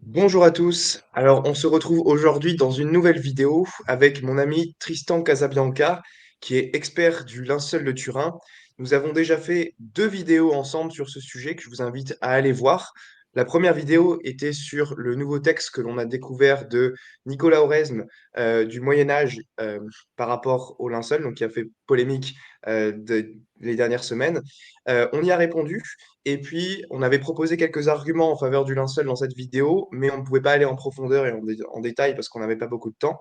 Bonjour à tous. Alors, on se retrouve aujourd'hui dans une nouvelle vidéo avec mon ami Tristan Casabianca, qui est expert du linceul de Turin. Nous avons déjà fait deux vidéos ensemble sur ce sujet que je vous invite à aller voir. La première vidéo était sur le nouveau texte que l'on a découvert de Nicolas Oresme du Moyen Âge par rapport au linceul, donc qui a fait polémique les dernières semaines. On y a répondu. Et puis, on avait proposé quelques arguments en faveur du linceul dans cette vidéo, mais on ne pouvait pas aller en profondeur et en détail parce qu'on n'avait pas beaucoup de temps.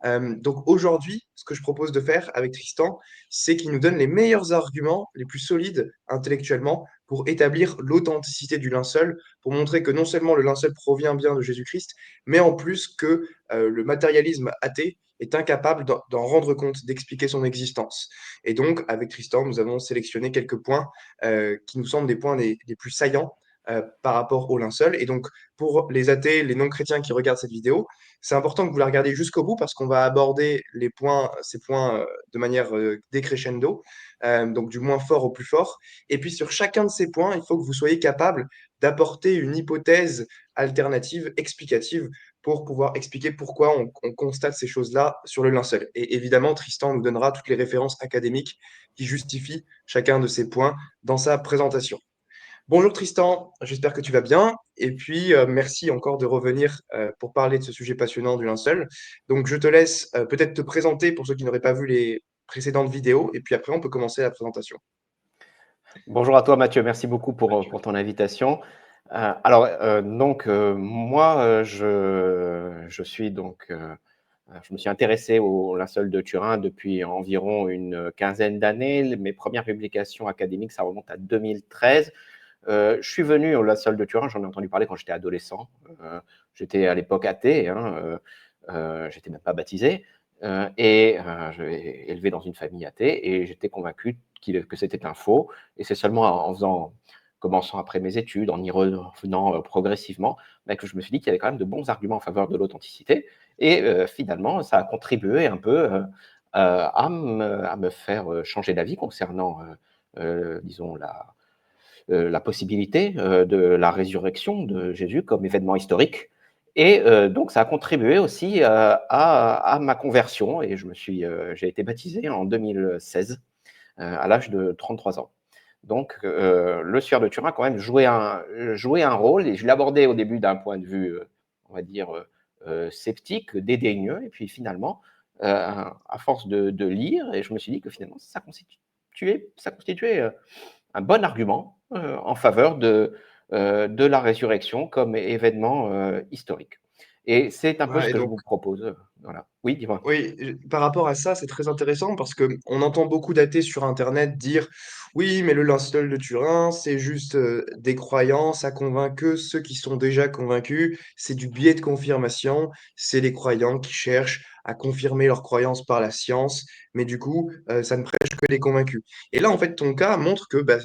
Donc aujourd'hui, ce que je propose de faire avec Tristan, c'est qu'il nous donne les meilleurs arguments, les plus solides intellectuellement, pour établir l'authenticité du linceul, pour montrer que non seulement le linceul provient bien de Jésus-Christ, mais en plus que le matérialisme athée est incapable d'en rendre compte, d'expliquer son existence. Et donc, avec Tristan, nous avons sélectionné quelques points qui nous semblent des points les plus saillants par rapport au linceul. Et donc, pour les athées, les non-chrétiens qui regardent cette vidéo, c'est important que vous la regardiez jusqu'au bout parce qu'on va aborder ces points de manière décrescendo, donc du moins fort au plus fort. Et puis, sur chacun de ces points, il faut que vous soyez capable d'apporter une hypothèse alternative, explicative, pour pouvoir expliquer pourquoi on constate ces choses-là sur le linceul. Et évidemment, Tristan nous donnera toutes les références académiques qui justifient chacun de ces points dans sa présentation. Bonjour Tristan, j'espère que tu vas bien. Et puis, merci encore de revenir pour parler de ce sujet passionnant du linceul. Donc, je te laisse peut-être te présenter pour ceux qui n'auraient pas vu les précédentes vidéos. Et puis après, on peut commencer la présentation. Bonjour à toi Mathieu, merci beaucoup pour ton invitation. Moi, je me suis intéressé au linceul de Turin depuis environ une quinzaine d'années. Mes premières publications académiques, ça remonte à 2013. Je suis venu au linceul de Turin, j'en ai entendu parler quand j'étais adolescent. J'étais à l'époque athée, j'étais même pas baptisé. J'ai élevé dans une famille athée et j'étais convaincu que c'était un faux. Et c'est seulement commençant après mes études, en y revenant progressivement, que je me suis dit qu'il y avait quand même de bons arguments en faveur de l'authenticité. Et finalement, ça a contribué un peu à me faire changer d'avis concernant, disons, la possibilité de la résurrection de Jésus comme événement historique. Et donc, ça a contribué aussi à ma conversion. Et j'ai été baptisé en 2016, à l'âge de 33 ans. Donc, le sieur de Turin, quand même, jouait un rôle. Et je l'abordais au début d'un point de vue, on va dire, sceptique, dédaigneux. Et puis finalement, à force de lire, et je me suis dit que finalement, ça constituait un bon argument en faveur de la résurrection comme événement historique. Et c'est un peu ce Ouais, et que je donc, vous propose. Voilà. Oui, dis-moi. oui, par rapport à ça, c'est très intéressant parce que on entend beaucoup d'athées sur Internet dire oui, mais le linceul de Turin, c'est juste des croyances à convaincre ceux qui sont déjà convaincus. C'est du biais de confirmation. C'est les croyants qui cherchent à confirmer leurs croyances par la science, mais du coup, ça ne prêche que les convaincus. Et là, en fait, ton cas montre que bah,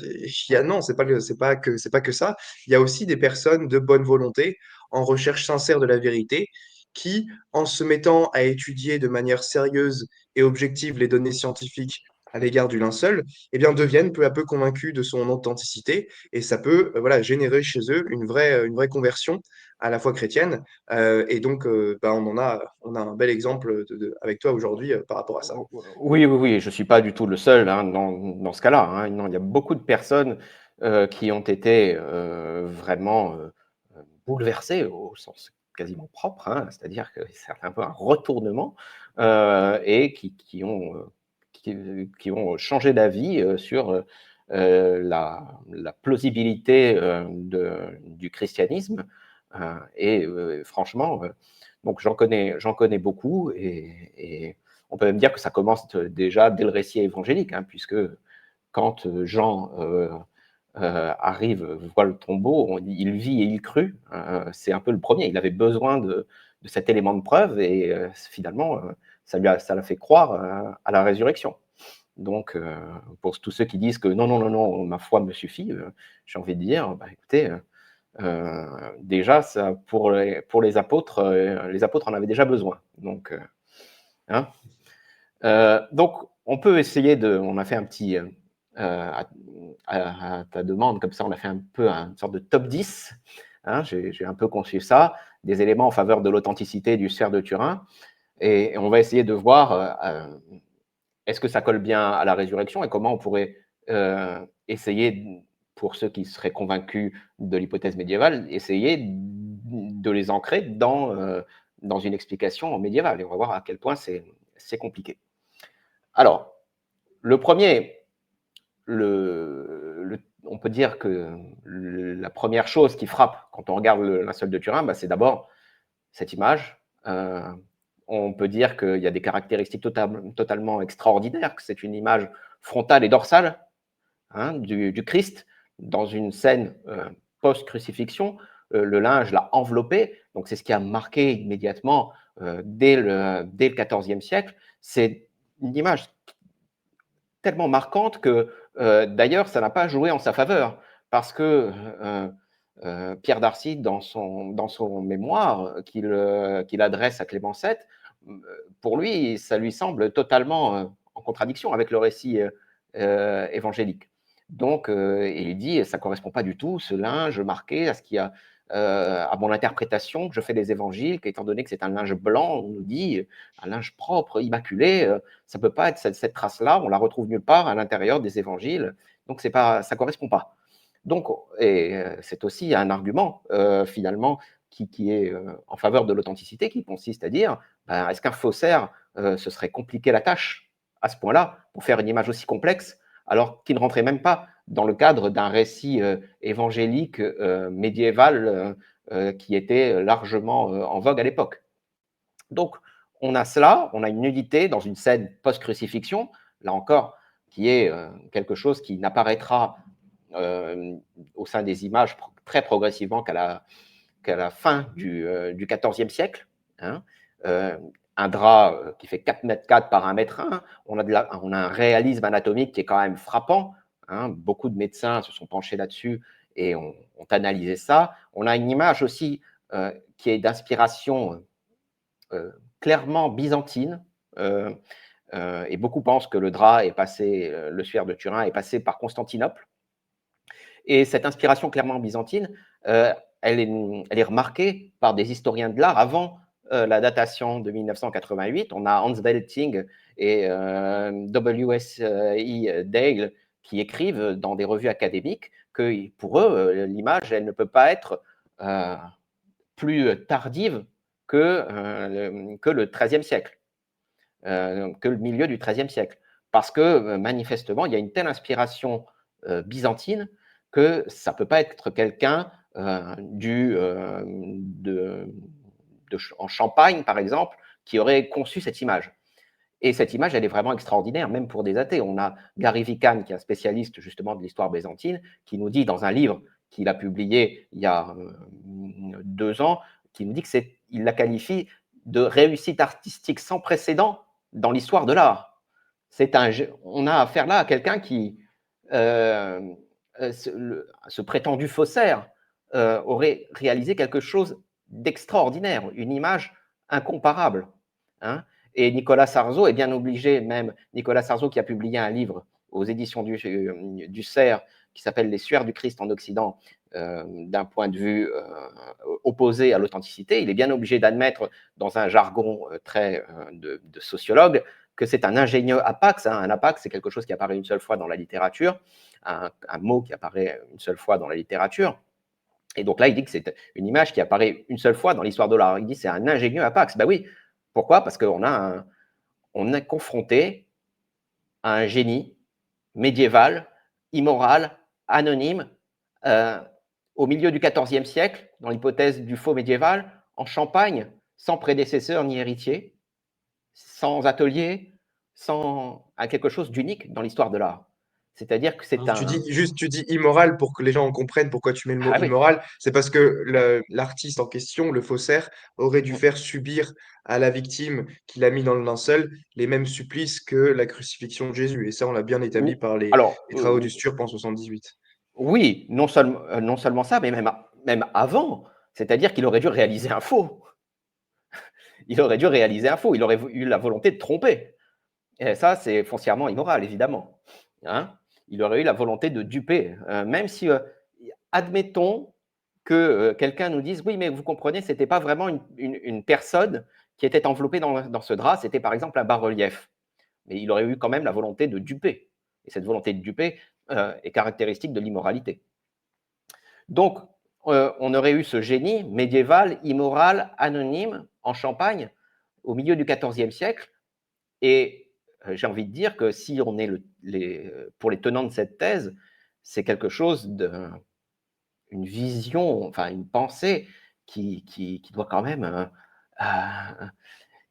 non, c'est pas que ça. Il y a aussi des personnes de bonne volonté en recherche sincère de la vérité qui, en se mettant à étudier de manière sérieuse et objective les données scientifiques à l'égard du linceul, eh bien, deviennent peu à peu convaincus de son authenticité et ça peut voilà, générer chez eux une vraie conversion à la foi chrétienne. Et donc, bah, on a un bel exemple avec toi aujourd'hui par rapport à ça. Oui, je ne suis pas du tout le seul dans ce cas-là. Non, il y a beaucoup de personnes qui ont été vraiment bouleversées au sens quasiment propre, c'est-à-dire que c'est un peu un retournement et qui ont changé d'avis sur la plausibilité du christianisme. Franchement, donc j'en connais beaucoup et on peut même dire que ça commence déjà dès le récit évangélique, puisque quand Jean arrive, voit le tombeau, il vit et il crut. C'est un peu le premier. Il avait besoin de cet élément de preuve et finalement, ça l'a fait croire à la résurrection. Donc, pour tous ceux qui disent que non, ma foi me suffit, j'ai envie de dire, écoutez, déjà, ça, pour les apôtres en avaient déjà besoin. Donc, hein, on peut essayer on a fait un petit, à ta demande, comme ça, on a fait un peu une sorte de top 10 hein, j'ai un peu conçu ça, des éléments en faveur de l'authenticité du sphère de Turin. Et on va essayer de voir est-ce que ça colle bien à la résurrection et comment on pourrait essayer, pour ceux qui seraient convaincus de l'hypothèse médiévale, essayer de les ancrer dans une explication médiévale. Et on va voir à quel point c'est compliqué. Alors, le premier, on peut dire que la première chose qui frappe quand on regarde le linceul de Turin, bah, c'est d'abord cette image. On peut dire qu'il y a des caractéristiques totalement extraordinaires, que c'est une image frontale et dorsale, hein, du Christ dans une scène post-crucifixion. Le linge l'a enveloppé, donc c'est ce qui a marqué immédiatement dès le XIVe siècle. C'est une image tellement marquante que d'ailleurs, ça n'a pas joué en sa faveur, parce que Pierre Darcy, dans son mémoire qu'il adresse à Clément VII, pour lui, ça lui semble totalement en contradiction avec le récit évangélique. Donc, il dit, ça ne correspond pas du tout, ce linge marqué, à ce qu'il y a à mon interprétation que je fais des évangiles, qu'étant donné que c'est un linge blanc, on nous dit un linge propre, immaculé, ça ne peut pas être cette trace-là, on la retrouve nulle part à l'intérieur des évangiles, donc ça ne correspond pas. Donc, et c'est aussi un argument finalement qui est en faveur de l'authenticité, qui consiste à dire, ben, est-ce qu'un faussaire se serait compliqué la tâche à ce point-là pour faire une image aussi complexe, alors qu'il ne rentrait même pas dans le cadre d'un récit évangélique médiéval qui était largement en vogue à l'époque. Donc, on a cela, on a une nudité dans une scène post-crucifixion, là encore, qui est quelque chose qui n'apparaîtra au sein des images très progressivement qu'à la fin du XIVe siècle. Hein. Un drap qui fait 4 mètres 4 par 1 mètre 1, on a un réalisme anatomique qui est quand même frappant. Hein. Beaucoup de médecins se sont penchés là-dessus et ont analysé ça. On a une image aussi qui est d'inspiration clairement byzantine. Et beaucoup pensent que le drap est passé, le suaire de Turin est passé par Constantinople. Et cette inspiration clairement byzantine, elle est remarquée par des historiens de l'art avant la datation de 1988. On a Hans Belting et W.S.E. Dale qui écrivent dans des revues académiques que pour eux, l'image, elle ne peut pas être plus tardive que le XIIIe siècle, que le milieu du XIIIe siècle. Parce que manifestement, il y a une telle inspiration byzantine que ça ne peut pas être quelqu'un en Champagne, par exemple, qui aurait conçu cette image. Et cette image, elle est vraiment extraordinaire, même pour des athées. On a Gary Vican, qui est un spécialiste justement de l'histoire byzantine, qui nous dit dans un livre qu'il a publié il y a 2 ans, qui nous dit qu'il la qualifie de réussite artistique sans précédent dans l'histoire de l'art. On a affaire là à quelqu'un qui, ce prétendu faussaire, aurait réalisé quelque chose d'extraordinaire, une image incomparable. Hein. Et Nicolas Sarzeau est bien obligé, même Nicolas Sarzeau qui a publié un livre aux éditions du Cerf qui s'appelle Les suaires du Christ en Occident, d'un point de vue opposé à l'authenticité, il est bien obligé d'admettre dans un jargon très de sociologue que c'est un ingénieux apax. Hein. Un apax, c'est quelque chose qui apparaît une seule fois dans la littérature, un mot qui apparaît une seule fois dans la littérature. Et donc là, il dit que c'est une image qui apparaît une seule fois dans l'histoire de l'art. Il dit que c'est un ingénieux apax. Ben oui, pourquoi? Parce qu'on on est confronté à un génie médiéval, immoral, anonyme, au milieu du XIVe siècle, dans l'hypothèse du faux médiéval, en Champagne, sans prédécesseur ni héritier, sans atelier, sans à quelque chose d'unique dans l'histoire de l'art. C'est-à-dire que c'est Alors, un... tu dis immoral pour que les gens comprennent pourquoi tu mets le mot Ah oui. immoral. C'est parce que l'artiste en question, le faussaire, aurait dû faire subir à la victime qu'il a mis dans le linceul les mêmes supplices que la crucifixion de Jésus. Et ça, on l'a bien établi par Alors, les travaux du Sturp en 78. oui, non seulement ça, mais même avant. C'est-à-dire qu'il aurait dû réaliser un faux. Il aurait dû réaliser un faux. Il aurait eu la volonté de tromper. Et ça, c'est foncièrement immoral, évidemment. Hein. Il aurait eu la volonté de duper. Même si, admettons que quelqu'un nous dise: «Oui, mais vous comprenez, ce n'était pas vraiment une personne qui était enveloppée dans ce drap, c'était par exemple un bas-relief». Mais il aurait eu quand même la volonté de duper. Et cette volonté de duper est caractéristique de l'immoralité. Donc, on aurait eu ce génie médiéval, immoral, anonyme, en Champagne, au milieu du XIVe siècle. Et j'ai envie de dire que si on est pour les tenants de cette thèse, c'est quelque chose une vision, enfin une pensée qui doit quand même,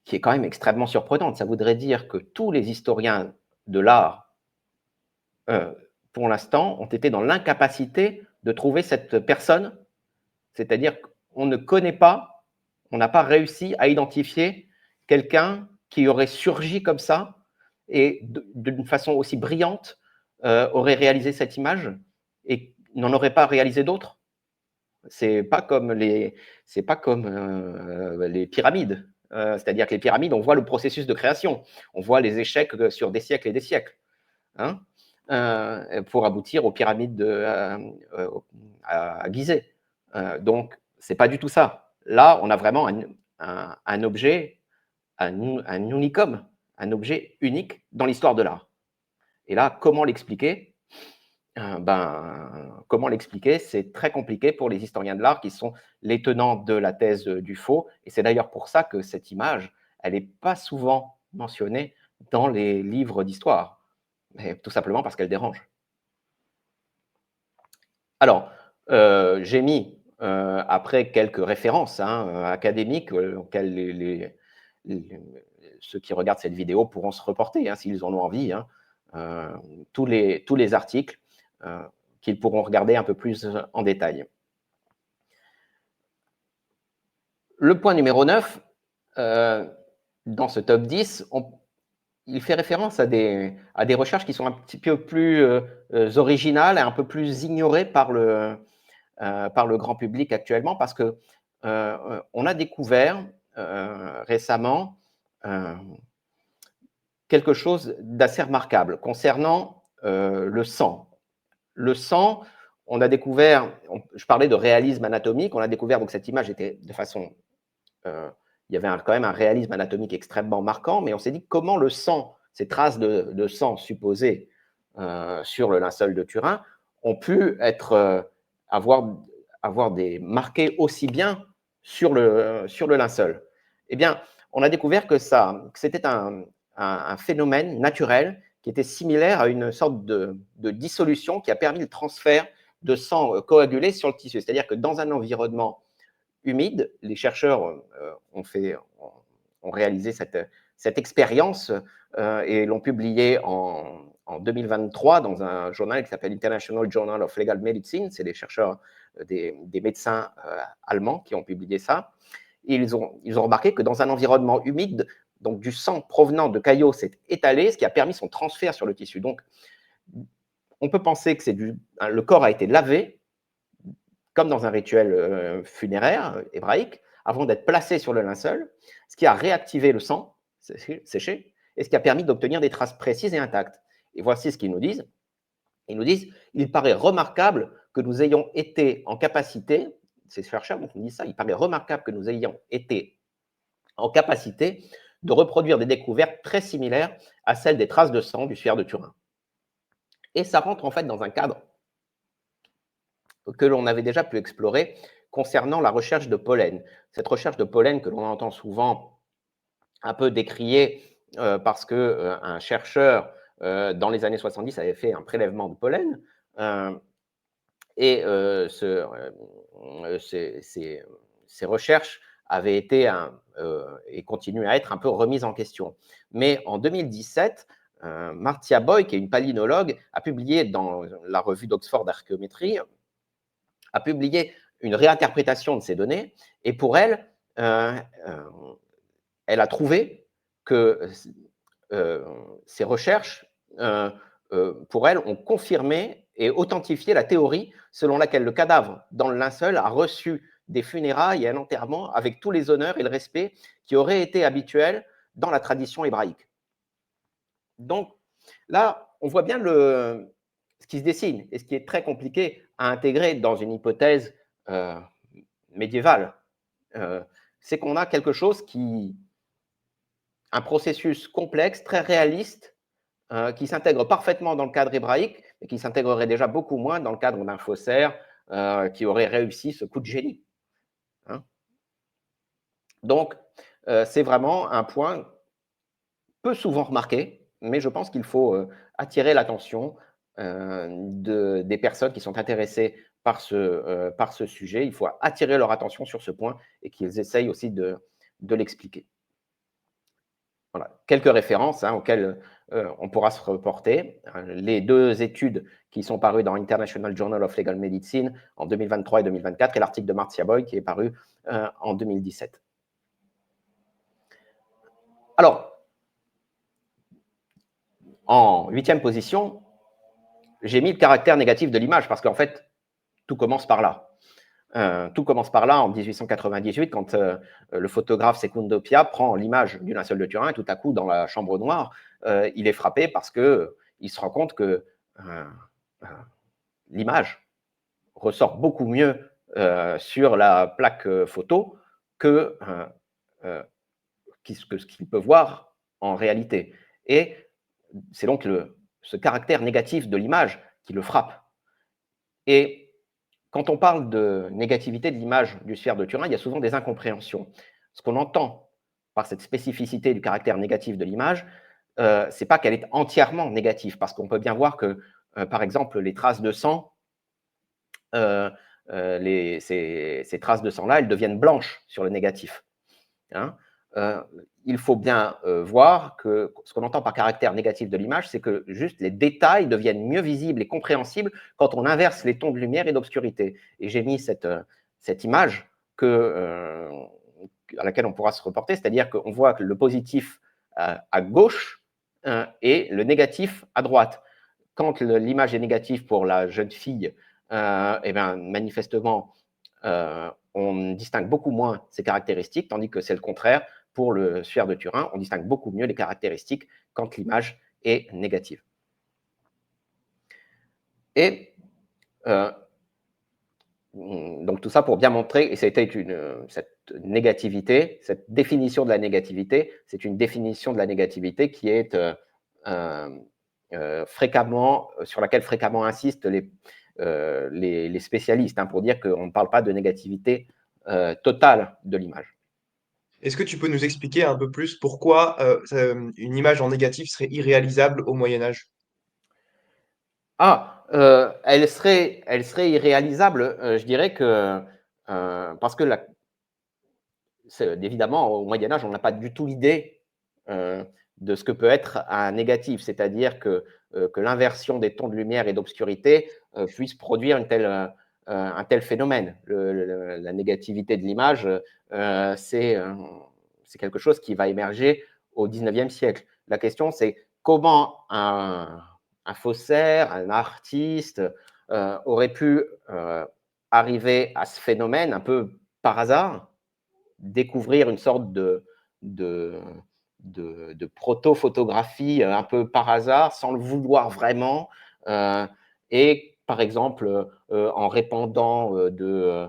qui est quand même extrêmement surprenante. Ça voudrait dire que tous les historiens de l'art, pour l'instant, ont été dans l'incapacité de trouver cette personne, c'est-à-dire qu'on ne connaît pas, on n'a pas réussi à identifier quelqu'un qui aurait surgi comme ça et d'une façon aussi brillante aurait réalisé cette image et n'en aurait pas réalisé d'autres. C'est pas comme les pyramides. C'est-à-dire que les pyramides, on voit le processus de création, on voit les échecs sur des siècles et des siècles, hein, pour aboutir aux pyramides à Gizeh. Donc, c'est pas du tout ça. Là, on a vraiment un objet, un unicum, un objet unique dans l'histoire de l'art. Et là, comment l'expliquer? Comment l'expliquer? C'est très compliqué pour les historiens de l'art qui sont les tenants de la thèse du faux. Et c'est d'ailleurs pour ça que cette image, elle n'est pas souvent mentionnée dans les livres d'histoire, tout simplement parce qu'elle dérange. Alors, j'ai mis, après quelques références académiques auxquelles ceux qui regardent cette vidéo pourront se reporter s'ils en ont envie, tous les articles qu'ils pourront regarder un peu plus en détail. Le point numéro 9, dans ce top 10, il fait référence à des recherches qui sont un petit peu plus originales et un peu plus ignorées par le grand public actuellement, parce que on a découvert récemment quelque chose d'assez remarquable concernant le sang. Le sang, on a découvert, je parlais de réalisme anatomique, on a découvert donc cette image était de façon, il y avait quand même un réalisme anatomique extrêmement marquant, mais on s'est dit comment le sang, ces traces de sang supposées sur le linceul de Turin, ont pu être avoir des marqués aussi bien sur le linceul. Eh bien, on a découvert que c'était un phénomène naturel qui était similaire à une sorte de dissolution qui a permis le transfert de sang coagulé sur le tissu. C'est-à-dire que dans un environnement humide, les chercheurs ont réalisé cette expérience et l'ont publiée en 2023 dans un journal qui s'appelle International Journal of Legal Medicine. C'est des chercheurs, des médecins allemands qui ont publié ça. Et ils ont remarqué que dans un environnement humide, donc du sang provenant de caillots s'est étalé, ce qui a permis son transfert sur le tissu. Donc, on peut penser que le corps a été lavé, comme dans un rituel funéraire hébraïque, avant d'être placé sur le linceul, ce qui a réactivé le sang séché, et ce qui a permis d'obtenir des traces précises et intactes. Et voici ce qu'ils nous disent. Ils nous disent, il paraît remarquable que nous ayons été en capacité, ces chercheurs nous disent ça, il paraît remarquable que nous ayons été en capacité de reproduire des découvertes très similaires à celles des traces de sang du suaire de Turin. Et ça rentre en fait dans un cadre que l'on avait déjà pu explorer concernant la recherche de pollen. Cette recherche de pollen que l'on entend souvent un peu décriée parce qu'un chercheur dans les années 70 avait fait un prélèvement de pollen et ces recherches avaient été et continuent à être un peu remises en question. Mais en 2017, Marcia Boy, qui est une palynologue, a publié dans la revue d'Oxford Archaeometry, a publié une réinterprétation de ces données, et pour elle, elle a trouvé que ces recherches, pour elle, ont confirmé et authentifié la théorie selon laquelle le cadavre dans le linceul a reçu des funérailles et un enterrement avec tous les honneurs et le respect qui auraient été habituels dans la tradition hébraïque. Donc là, on voit bien ce qui se dessine et ce qui est très compliqué à intégrer dans une hypothèse médiévale. C'est qu'on a quelque chose un processus complexe, très réaliste, qui s'intègre parfaitement dans le cadre hébraïque, mais qui s'intégrerait déjà beaucoup moins dans le cadre d'un faussaire qui aurait réussi ce coup de génie. Hein. Donc, c'est vraiment un point peu souvent remarqué, mais je pense qu'il faut attirer l'attention des personnes qui sont intéressées par ce sujet. Il faut attirer leur attention sur ce point et qu'ils essayent aussi de l'expliquer. Voilà. Quelques références auxquelles on pourra se reporter. Les 2 études qui sont parues dans International Journal of Legal Medicine en 2023 et 2024 et l'article de Marcia Boy qui est paru en 2017. Alors, en 8e position, j'ai mis le caractère négatif de l'image parce qu'en fait, tout commence par là. Tout commence par là en 1898 quand le photographe Secundo Pia prend l'image du linceul de Turin et tout à coup, dans la chambre noire, il est frappé parce qu'il se rend compte que l'image ressort beaucoup mieux sur la plaque photo que ce qu'il peut voir en réalité. Et c'est donc ce caractère négatif de l'image qui le frappe. Et quand on parle de négativité de l'image du sphère de Turin, il y a souvent des incompréhensions. Ce qu'on entend par cette spécificité du caractère négatif de l'image, ce n'est pas qu'elle est entièrement négative, parce qu'on peut bien voir que, par exemple, les traces de sang, ces traces de sang-là, elles deviennent blanches sur le négatif. Hein. Il faut bien voir que ce qu'on entend par caractère négatif de l'image, c'est que juste les détails deviennent mieux visibles et compréhensibles quand on inverse les tons de lumière et d'obscurité. Et j'ai mis cette image à laquelle on pourra se reporter, c'est-à-dire qu'on voit que le positif à gauche et le négatif à droite. Quand l'image est négative pour la jeune fille, eh bien, manifestement, on distingue beaucoup moins ses caractéristiques, tandis que c'est le contraire pour le sphère de Turin, on distingue beaucoup mieux les caractéristiques quand l'image est négative. Et donc tout ça pour bien montrer, et c'était cette négativité, cette définition de la négativité, c'est une définition de la négativité qui est sur laquelle fréquemment insistent les spécialistes, pour dire qu'on ne parle pas de négativité totale de l'image. Est-ce que tu peux nous expliquer un peu plus pourquoi une image en négatif serait irréalisable au Moyen Âge? Elle serait irréalisable, je dirais que parce que évidemment, au Moyen Âge, on n'a pas du tout l'idée de ce que peut être un négatif, c'est-à-dire que l'inversion des tons de lumière et d'obscurité puisse produire un tel phénomène. La négativité de l'image, c'est quelque chose qui va émerger au XIXe siècle. La question, c'est comment un faussaire, un artiste aurait pu arriver à ce phénomène un peu par hasard, découvrir une sorte de proto-photographie un peu par hasard, sans le vouloir vraiment, et par exemple en répandant je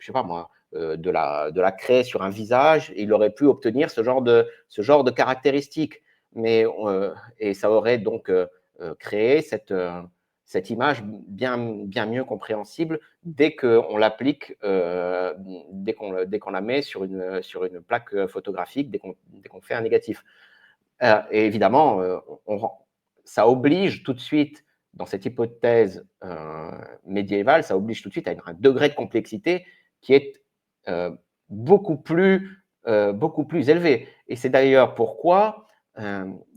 sais pas moi, de la craie sur un visage, il aurait pu obtenir ce genre de caractéristiques. Mais, et ça aurait donc créé cette image bien mieux compréhensible dès qu'on l'applique, dès qu'on la met sur une plaque photographique, dès qu'on fait un négatif. Et évidemment, ça oblige tout de suite, dans cette hypothèse médiévale, ça oblige tout de suite à un degré de complexité qui est beaucoup plus élevé. Et c'est d'ailleurs pourquoi,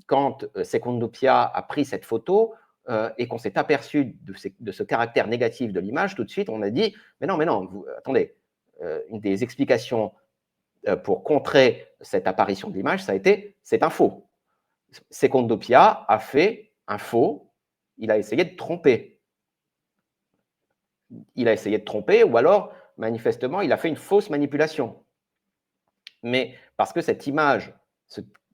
quand Secundo Pia a pris cette photo, et qu'on s'est aperçu de ce caractère négatif de l'image, tout de suite, on a dit, mais non, attendez, une des explications pour contrer cette apparition de l'image, ça a été, c'est un faux. Secundo Pia a fait un faux, il a essayé de tromper. Il a essayé de tromper, ou alors, manifestement, il a fait une fausse manipulation. Mais parce que cette image,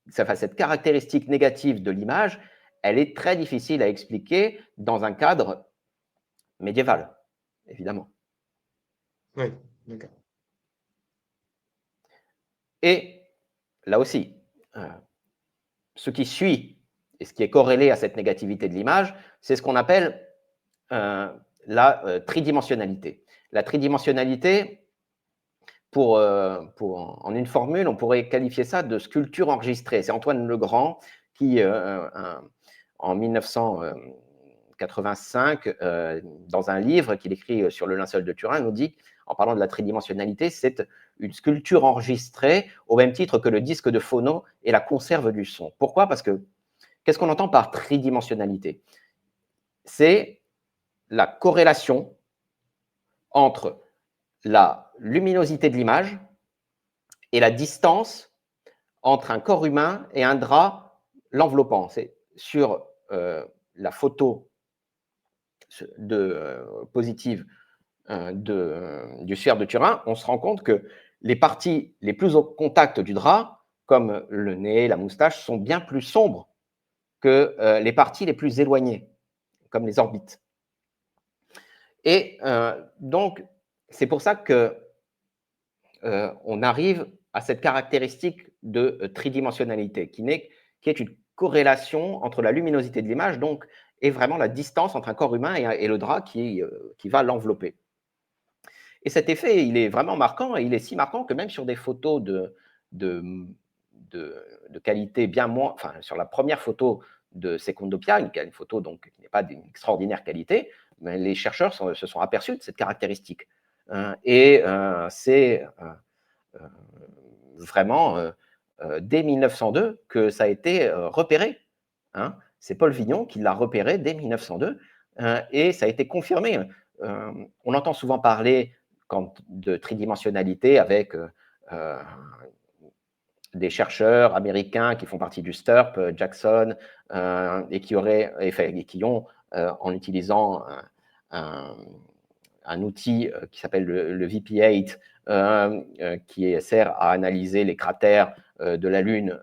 cette caractéristique négative de l'image, elle est très difficile à expliquer dans un cadre médiéval, évidemment. Oui, d'accord. Et là aussi, ce qui suit et ce qui est corrélé à cette négativité de l'image, c'est ce qu'on appelle la tridimensionnalité. La tridimensionnalité, en une formule, on pourrait qualifier ça de sculpture enregistrée. C'est Antoine Legrand qui, en 1985, dans un livre qu'il écrit sur le linceul de Turin, nous dit, en parlant de la tridimensionnalité, c'est une sculpture enregistrée au même titre que le disque de phono et la conserve du son. Pourquoi? Parce que qu'est-ce qu'on entend par tridimensionnalité? C'est la corrélation entre la luminosité de l'image et la distance entre un corps humain et un drap l'enveloppant. C'est sur la photo positive du sphère de Turin, on se rend compte que les parties les plus au contact du drap, comme le nez, la moustache, sont bien plus sombres que les parties les plus éloignées, comme les orbites. Et donc, c'est pour ça que on arrive à cette caractéristique de tridimensionnalité, qui est une corrélation entre la luminosité de l'image, donc, et vraiment la distance entre un corps humain et le drap qui va l'envelopper. Et cet effet, il est vraiment marquant, et il est si marquant que même sur des photos de, de qualité bien moins, enfin, sur la première photo de Secundopia, une photo donc, qui n'est pas d'une extraordinaire qualité, mais les chercheurs se sont aperçus de cette caractéristique. Et c'est vraiment dès 1902 que ça a été repéré. Hein. C'est Paul Vignon qui l'a repéré dès 1902 et ça a été confirmé. On entend souvent parler de tridimensionnalité avec des chercheurs américains qui font partie du STURP, Jackson, et qui ont, en utilisant un outil qui s'appelle le VP8, qui sert à analyser les cratères de la Lune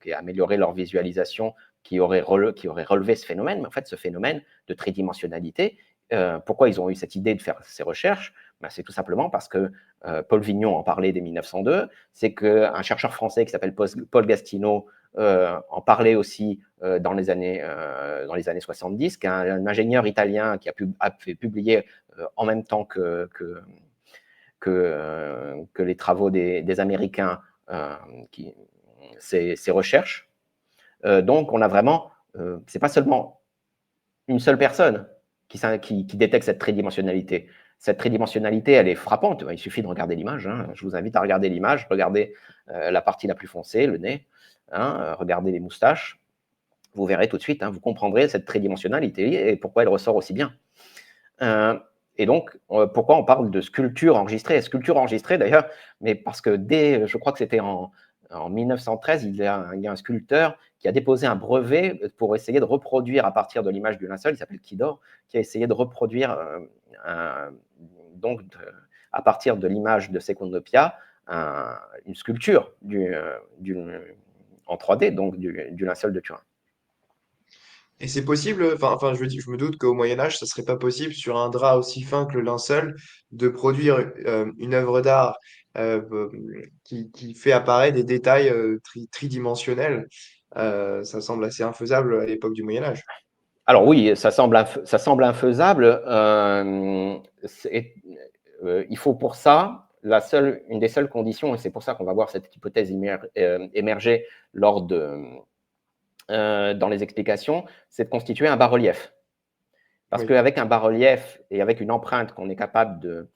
et améliorer leur visualisation, qui aurait relevé ce phénomène. Mais en fait, ce phénomène de tridimensionnalité, pourquoi ils ont eu cette idée de faire ces recherches? Ben, c'est tout simplement parce que Paul Vignon en parlait dès 1902, c'est qu'un chercheur français qui s'appelle Paul Gastineau en parlait aussi dans les années 70, qu'un ingénieur italien qui a fait publier en même temps que les travaux des Américains, ces recherches. Donc, on a vraiment, c'est pas seulement une seule personne qui détecte cette tridimensionnalité. Cette tridimensionnalité, elle est frappante. Il suffit de regarder l'image. Hein. Je vous invite à regarder l'image, regardez la partie la plus foncée, le nez, hein, regardez les moustaches. Vous verrez tout de suite, hein, vous comprendrez cette tridimensionnalité et pourquoi elle ressort aussi bien. Et donc, pourquoi on parle de sculpture enregistrée? Sculpture enregistrée, d'ailleurs, mais parce que je crois que c'était en 1913, il y a un sculpteur qui a déposé un brevet pour essayer de reproduire à partir de l'image du linceul, il s'appelle Kidor, qui a essayé de reproduire donc à partir de l'image de Secundopia une sculpture en 3D, donc du linceul de Turin. Et c'est possible, enfin, je me doute qu'au Moyen Âge, ça serait pas possible sur un drap aussi fin que le linceul de produire une œuvre d'art qui fait apparaître des détails tridimensionnels. Ça semble assez infaisable à l'époque du Moyen Âge. Alors oui, ça semble infaisable. Il faut pour ça, une des seules conditions, et c'est pour ça qu'on va voir cette hypothèse émerger dans les explications, c'est de constituer un bas-relief. Parce Oui. qu'avec un bas-relief et avec une empreinte qu'on est capable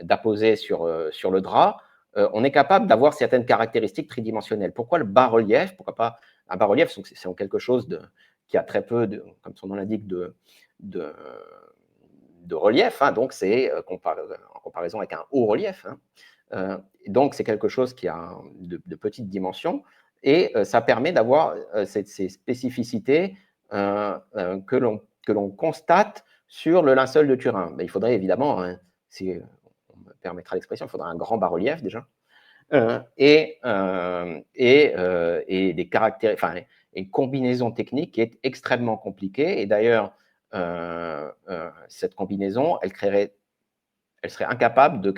d'apposer sur le drap, on est capable d'avoir certaines caractéristiques tridimensionnelles. Pourquoi le bas-relief? Pourquoi pas un bas-relief? C'est quelque chose qui a très peu, comme son nom l'indique, de relief. Hein, donc, c'est en comparaison avec un haut relief. Hein. Donc, c'est quelque chose qui a de petites dimensions. Et ça permet d'avoir ces spécificités que l'on constate sur le linceul de Turin. Mais il faudrait évidemment, hein, si on me permettra l'expression, il faudrait un grand bas-relief déjà, et des caractères, enfin, une combinaison technique qui est extrêmement compliquée. Et d'ailleurs, cette combinaison, elle serait incapable de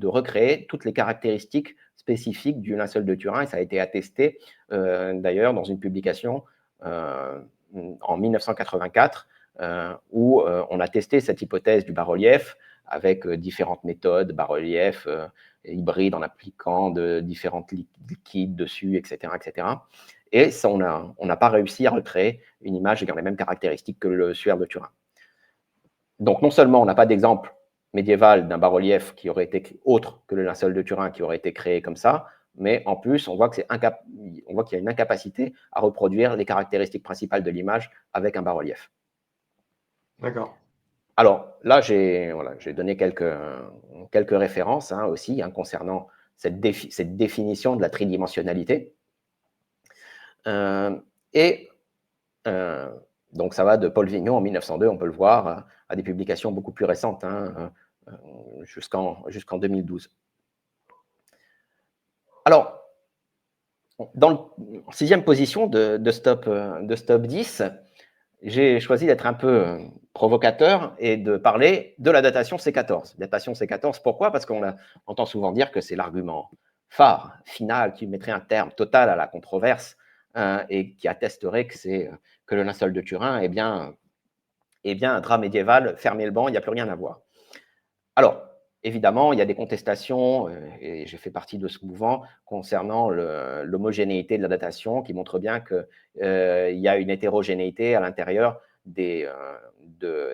recréer toutes les caractéristiques spécifiques du linceul de Turin, et ça a été attesté d'ailleurs dans une publication en 1984 où on a testé cette hypothèse du bas-relief avec différentes méthodes, bas-relief, hybride en appliquant de différents liquides dessus, etc. etc. Et ça, on n'a pas réussi à recréer une image ayant les mêmes caractéristiques que le suaire de Turin. Donc non seulement on n'a pas d'exemple médiéval d'un bas-relief qui aurait été autre que le linceul de Turin qui aurait été créé comme ça, mais en plus on voit qu'il y a une incapacité à reproduire les caractéristiques principales de l'image avec un bas-relief. D'accord. Alors là, j'ai donné quelques références aussi concernant cette définition de la tridimensionnalité. Et donc ça va de Paul Vignon en 1902, on peut le voir, à des publications beaucoup plus récentes, jusqu'en 2012. Alors, dans la sixième position de Stop 10, j'ai choisi d'être un peu provocateur et de parler de la datation C14. Datation C14, pourquoi? Parce qu'on entend souvent dire que c'est l'argument phare, final, qui mettrait un terme total à la controverse et qui attesterait que le linceul de Turin est bien un drap médiéval, fermez le banc, il n'y a plus rien à voir. Alors, évidemment, il y a des contestations, et j'ai fait partie de ce mouvement, concernant l'homogénéité de la datation, qui montre bien qu'il y a une hétérogénéité à l'intérieur des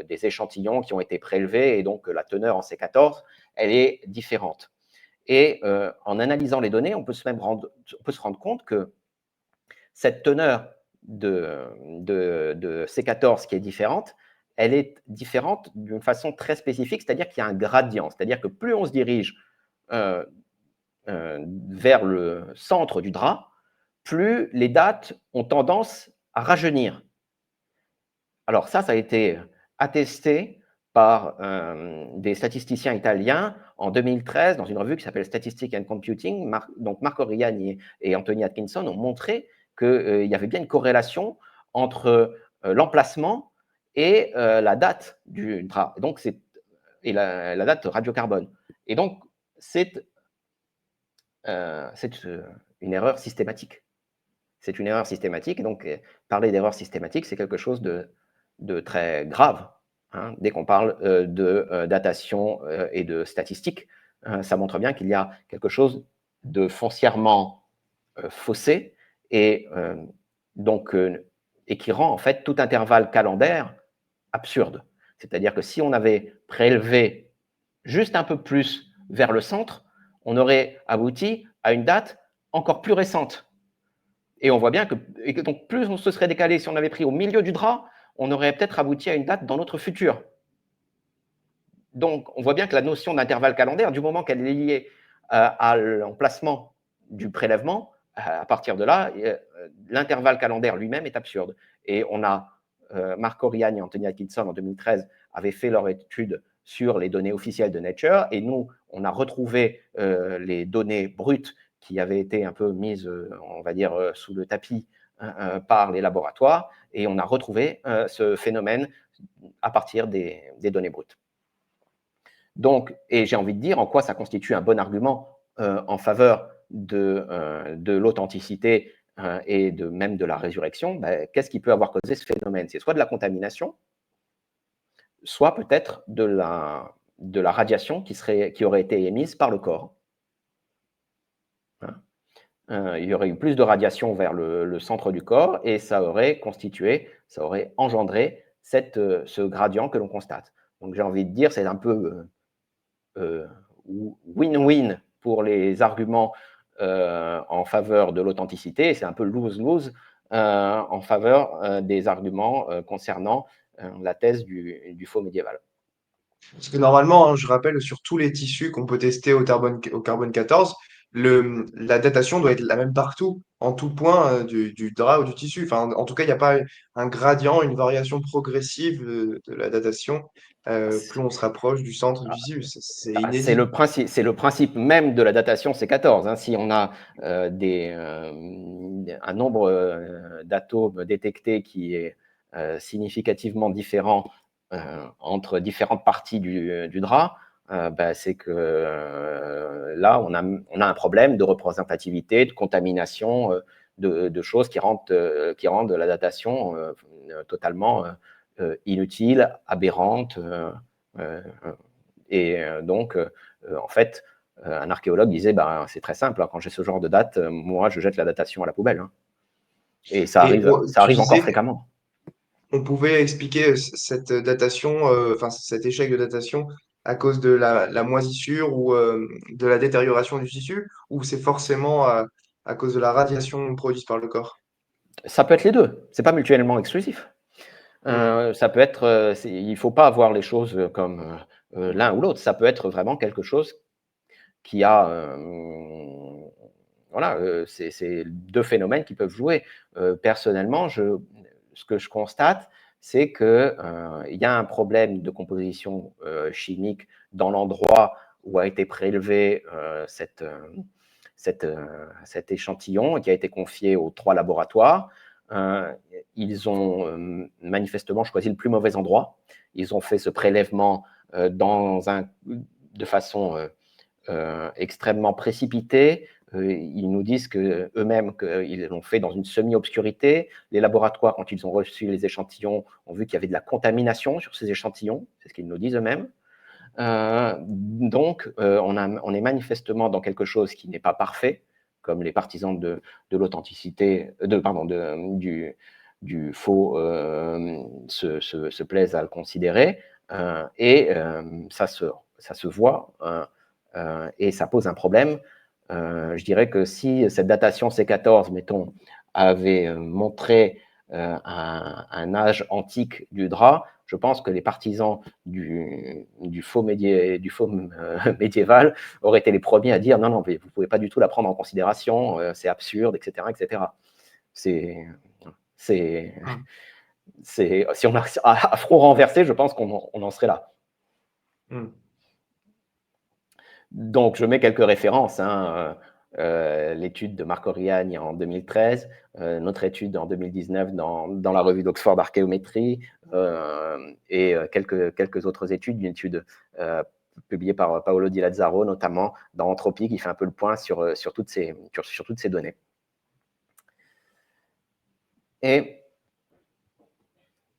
échantillons qui ont été prélevés, et donc la teneur en C14, elle est différente. Et en analysant les données, on peut se rendre compte que cette teneur de C14 qui est différente, elle est différente d'une façon très spécifique, c'est-à-dire qu'il y a un gradient. C'est-à-dire que plus on se dirige vers le centre du drap, plus les dates ont tendance à rajeunir. Alors ça a été attesté par des statisticiens italiens en 2013 dans une revue qui s'appelle Statistics and Computing. Donc Marco Riani et Anthony Atkinson ont montré qu'il y avait bien une corrélation entre l'emplacement et la date du drap, et la date radiocarbone. Et donc, c'est une erreur systématique. C'est une erreur systématique. Et donc, parler d'erreur systématique, c'est quelque chose de très grave. Dès qu'on parle de datation et de statistiques, ça montre bien qu'il y a quelque chose de foncièrement faussé et qui rend en fait tout intervalle calendaire absurde. C'est-à-dire que si on avait prélevé juste un peu plus vers le centre, on aurait abouti à une date encore plus récente. Et on voit bien que donc plus on se serait décalé, si on avait pris au milieu du drap, on aurait peut-être abouti à une date dans notre futur. Donc, on voit bien que la notion d'intervalle calendaire, du moment qu'elle est liée à l'emplacement du prélèvement, à partir de là, l'intervalle calendaire lui-même est absurde. Et on a Marco Riani et Anthony Atkinson en 2013 avaient fait leur étude sur les données officielles de Nature, et nous, on a retrouvé les données brutes qui avaient été un peu mises, on va dire, sous le tapis par les laboratoires, et on a retrouvé ce phénomène à partir des données brutes. Donc, et j'ai envie de dire en quoi ça constitue un bon argument en faveur de l'authenticité et même de la résurrection. Qu'est-ce qui peut avoir causé ce phénomène? C'est soit de la contamination, soit peut-être de la radiation qui aurait été émise par le corps. Il y aurait eu plus de radiation vers le centre du corps et ça aurait engendré ce gradient que l'on constate. Donc j'ai envie de dire, c'est un peu win-win pour les arguments en faveur de l'authenticité, c'est un peu lose-lose en faveur des arguments concernant la thèse du faux médiéval. Parce que normalement, je rappelle, sur tous les tissus qu'on peut tester au carbone 14, la datation doit être la même partout, en tout point du drap ou du tissu. Enfin, en tout cas, il n'y a pas un gradient, une variation progressive de la datation plus on se rapproche du centre du tissu. C'est C'est inédit. le principe même de la datation C14. Si on a un nombre d'atomes détectés qui est significativement différent entre différentes parties du drap, c'est que là, on a un problème de représentativité, de contamination, de choses qui rendent la datation totalement inutile, aberrante. Donc, en fait, un archéologue disait, c'est très simple, hein, quand j'ai ce genre de date, moi, je jette la datation à la poubelle. Hein. Et ça Et tu arrive encore disais fréquemment. qu'on pouvait expliquer cette datation, enfin cet échec de datation à cause de la moisissure ou de la détérioration du tissu, ou c'est forcément à cause de la radiation produite par le corps? Ça peut être les deux, c'est pas mutuellement exclusif. Hmm. Ça peut être, il ne faut pas voir les choses comme l'un ou l'autre. Ça peut être vraiment quelque chose qui a, voilà, c'est deux phénomènes qui peuvent jouer. Personnellement, ce que je constate, c'est que il y a un problème de composition chimique dans l'endroit où a été prélevé cet échantillon qui a été confié aux 3 laboratoires. Ils ont manifestement choisi le plus mauvais endroit. Ils ont fait ce prélèvement de façon extrêmement précipitée. Ils nous disent eux-mêmes qu'ils l'ont fait dans une semi-obscurité. Les laboratoires, quand ils ont reçu les échantillons, ont vu qu'il y avait de la contamination sur ces échantillons. C'est ce qu'ils nous disent eux-mêmes. Donc, on est manifestement dans quelque chose qui n'est pas parfait, comme les partisans de l'authenticité, du faux se plaisent à le considérer. Ça se voit et ça pose un problème. Je dirais que si cette datation C14, mettons, avait montré un âge antique du drap, je pense que les partisans du faux médiéval auraient été les premiers à dire non, non, mais vous ne pouvez pas du tout la prendre en considération, c'est absurde, etc. etc. C'est, Hmm. si on a à front renversé, je pense qu'on en serait là. Hmm. Donc, je mets quelques références. Hein, l'étude de Marc Oriagne en 2013, notre étude en 2019 dans la revue d'Oxford Archéométrie, et quelques autres études, une étude publiée par Paolo Di Lazzaro, notamment dans Entropie, qui fait un peu le point sur toutes ces données. Et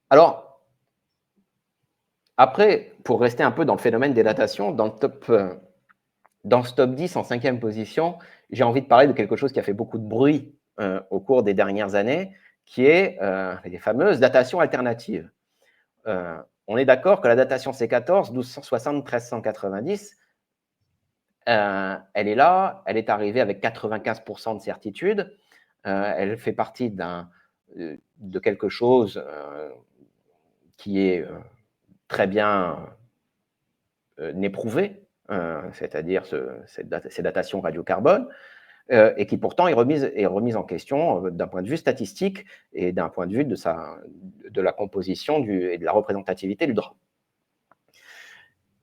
alors, après, pour rester un peu dans le phénomène des datations, dans ce top 10 en 5e position, j'ai envie de parler de quelque chose qui a fait beaucoup de bruit au cours des dernières années, qui est les fameuses datations alternatives. On est d'accord que la datation C14, 1260, 1390, elle est là, elle est arrivée avec 95% de certitude, elle fait partie de quelque chose qui est très bien n'éprouvé, c'est-à-dire ces datations radiocarbone, et qui pourtant est remise en question d'un point de vue statistique et d'un point de vue de la composition et de la représentativité du drap.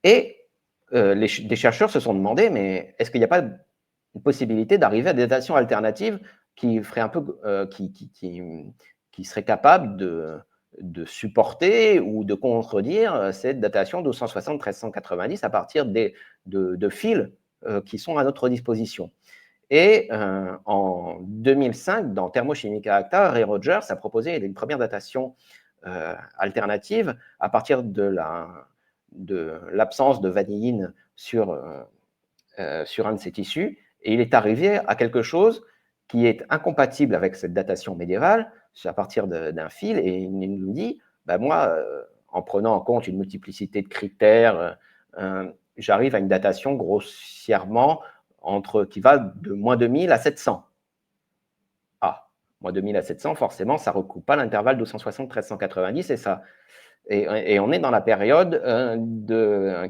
Et des chercheurs se sont demandé, mais est-ce qu'il n'y a pas une possibilité d'arriver à des datations alternatives qui ferait un peu, qui serait capable de supporter ou de contredire cette datation 1260-1390 à partir de fils qui sont à notre disposition. Et en 2005, dans Thermochimica Acta, Ray Rogers a proposé une première datation alternative à partir de l'absence de vanilline sur un de ces tissus, et il est arrivé à quelque chose qui est incompatible avec cette datation médiévale, à partir d'un fil, et il nous dit, moi, en prenant en compte une multiplicité de critères, j'arrive à une datation grossièrement qui va de moins 2000 à 700. Ah, moins 2000 à 700, forcément, ça ne recoupe pas l'intervalle 260-1390, et on est dans la période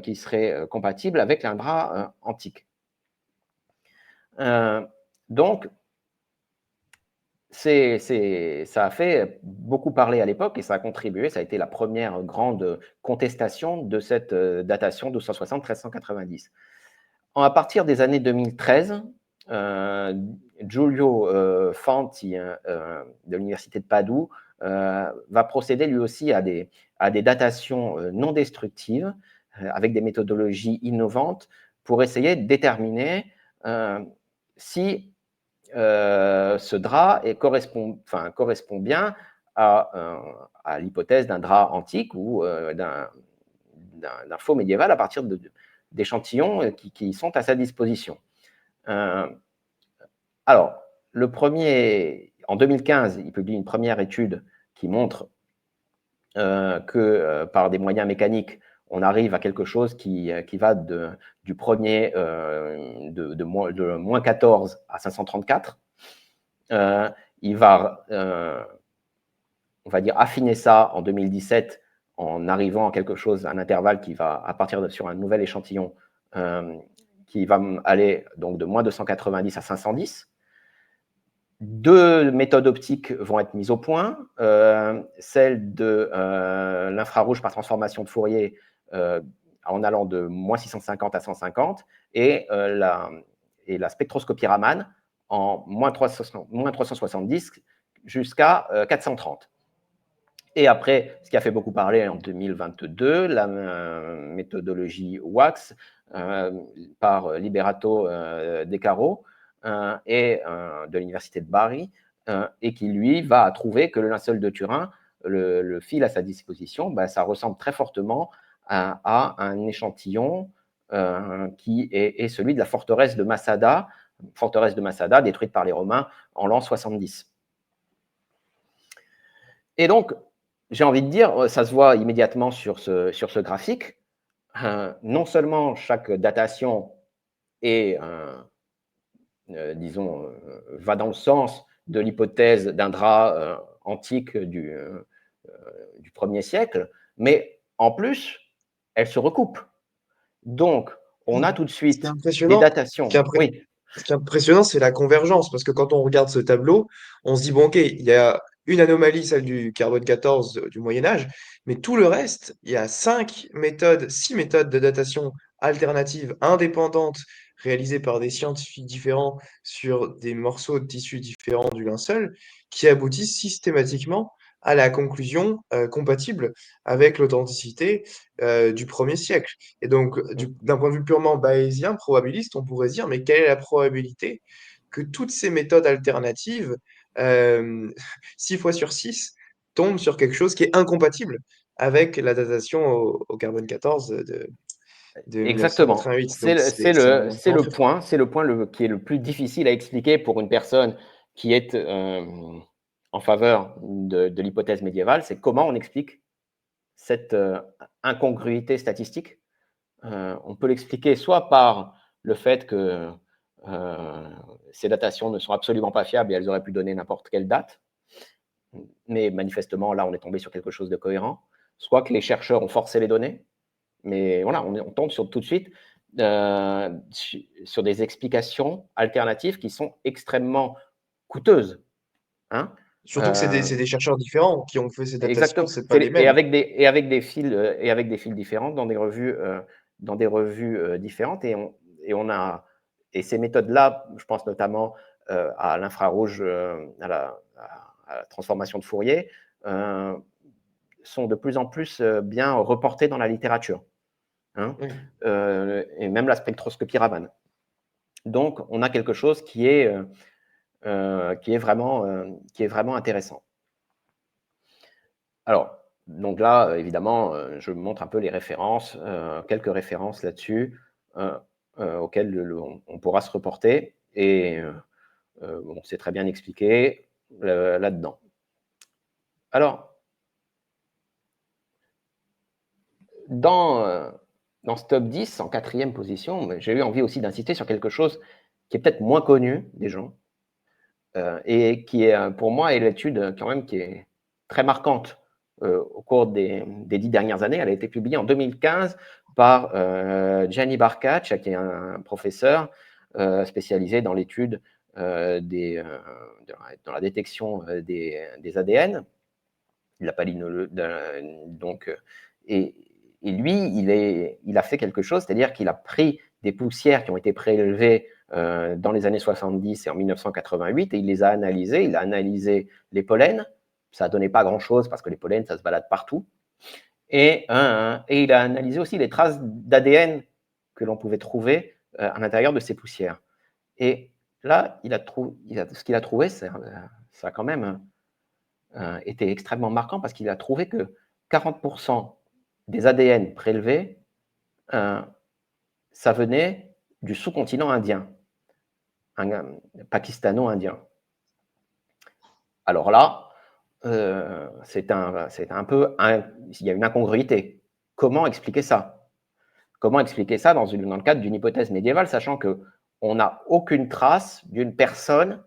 qui serait compatible avec un drap antique. Donc, ça a fait beaucoup parler à l'époque et ça a contribué, ça a été la première grande contestation de cette datation 1260-1390. À partir des années 2013, Giulio Fanti de l'université de Padoue va procéder lui aussi à des datations non destructives avec des méthodologies innovantes pour essayer de déterminer si ce drap correspond bien à l'hypothèse d'un drap antique ou d'un faux médiéval à partir d'échantillons qui sont à sa disposition. Alors, en 2015, il publie une première étude qui montre que par des moyens mécaniques, on arrive à quelque chose qui va du premier de moins 14 à 534. Il va, on va dire, affiner ça en 2017 en arrivant à quelque chose, un intervalle qui va, à partir sur un nouvel échantillon, qui va aller donc de moins 290 à 510. Deux méthodes optiques vont être mises au point, celle de l'infrarouge par transformation de Fourier en allant de moins 650 à 150 et la spectroscopie Raman en moins 370 jusqu'à 430. Et après, ce qui a fait beaucoup parler en 2022, la méthodologie WAX par Liberato De Caro et de l'université de Bari, et qui, lui, va trouver que le linceul de Turin, le fil à sa disposition, ça ressemble très fortement à un échantillon qui est celui de la forteresse de Masada détruite par les Romains en l'an 70. Et donc, j'ai envie de dire, ça se voit immédiatement sur ce graphique. Non seulement chaque datation est, disons, va dans le sens de l'hypothèse d'un drap antique du 1er siècle, mais en plus, elle se recoupe. Donc, on a tout de Ce qui est suite des impressionnant, ce qui est datations. impré- Oui, ce qui est impressionnant, c'est la convergence, parce que quand on regarde ce tableau, on se dit, bon, ok, il y a une anomalie, celle du carbone 14 du Moyen Âge, mais tout le reste, il y a 6 méthodes de datation alternatives, indépendantes, réalisées par des scientifiques différents sur des morceaux de tissus différents du linceul, qui aboutissent systématiquement à la conclusion compatible avec l'authenticité du 1er siècle. Et donc, d'un point de vue purement bayésien, probabiliste, on pourrait se dire, mais quelle est la probabilité que toutes ces méthodes alternatives, euh, 6 fois sur 6, tombent sur quelque chose qui est incompatible avec la datation au carbone 14 de exactement. 1988. Donc, c'est un C'est le enfer. point, qui est le plus difficile à expliquer pour une personne qui est en faveur de l'hypothèse médiévale, c'est comment on explique cette incongruité statistique. On peut l'expliquer soit par le fait que ces datations ne sont absolument pas fiables et elles auraient pu donner n'importe quelle date, mais manifestement, là, on est tombé sur quelque chose de cohérent, soit que les chercheurs ont forcé les données, mais voilà, on tombe tout de suite sur des explications alternatives qui sont extrêmement coûteuses. Hein. Surtout que c'est des chercheurs différents qui ont fait ces datations, Exactement. c'est pas les mêmes. Et avec des fils différents dans des revues différentes. Et ces méthodes-là, je pense notamment à l'infrarouge, à la transformation de Fourier, sont de plus en plus bien reportées dans la littérature. Hein, Oui. et même la spectroscopie Raman. Donc, on a quelque chose qui est vraiment intéressant. Alors, donc là, évidemment, je montre un peu les références, quelques références là-dessus, auxquelles on pourra se reporter. Et bon, c'est très bien expliqué là-dedans. Alors, dans ce top 10, en 4e position, j'ai eu envie aussi d'insister sur quelque chose qui est peut-être moins connu des gens, et qui est, pour moi, est l'étude quand même qui est très marquante au cours des 10 dernières années. Elle a été publiée en 2015 par Gianni Barcaccia, qui est un professeur spécialisé dans l'étude dans la détection des ADN, donc, et lui, il a fait quelque chose, c'est-à-dire qu'il a pris des poussières qui ont été prélevées dans les années 70 et en 1988, et il les a analysées. Il a analysé les pollens, ça ne donnait pas grand-chose parce que les pollens, ça se balade partout. Et il a analysé aussi les traces d'ADN que l'on pouvait trouver à l'intérieur de ces poussières. Et là, ce qu'il a trouvé, ça a quand même été extrêmement marquant parce qu'il a trouvé que 40% des ADN prélevés, ça venait du sous-continent indien, pakistano-indien. Alors là, c'est un peu, il y a une incongruité. Comment expliquer ça? Comment expliquer ça dans le cadre d'une hypothèse médiévale, sachant qu'on n'a aucune trace d'une personne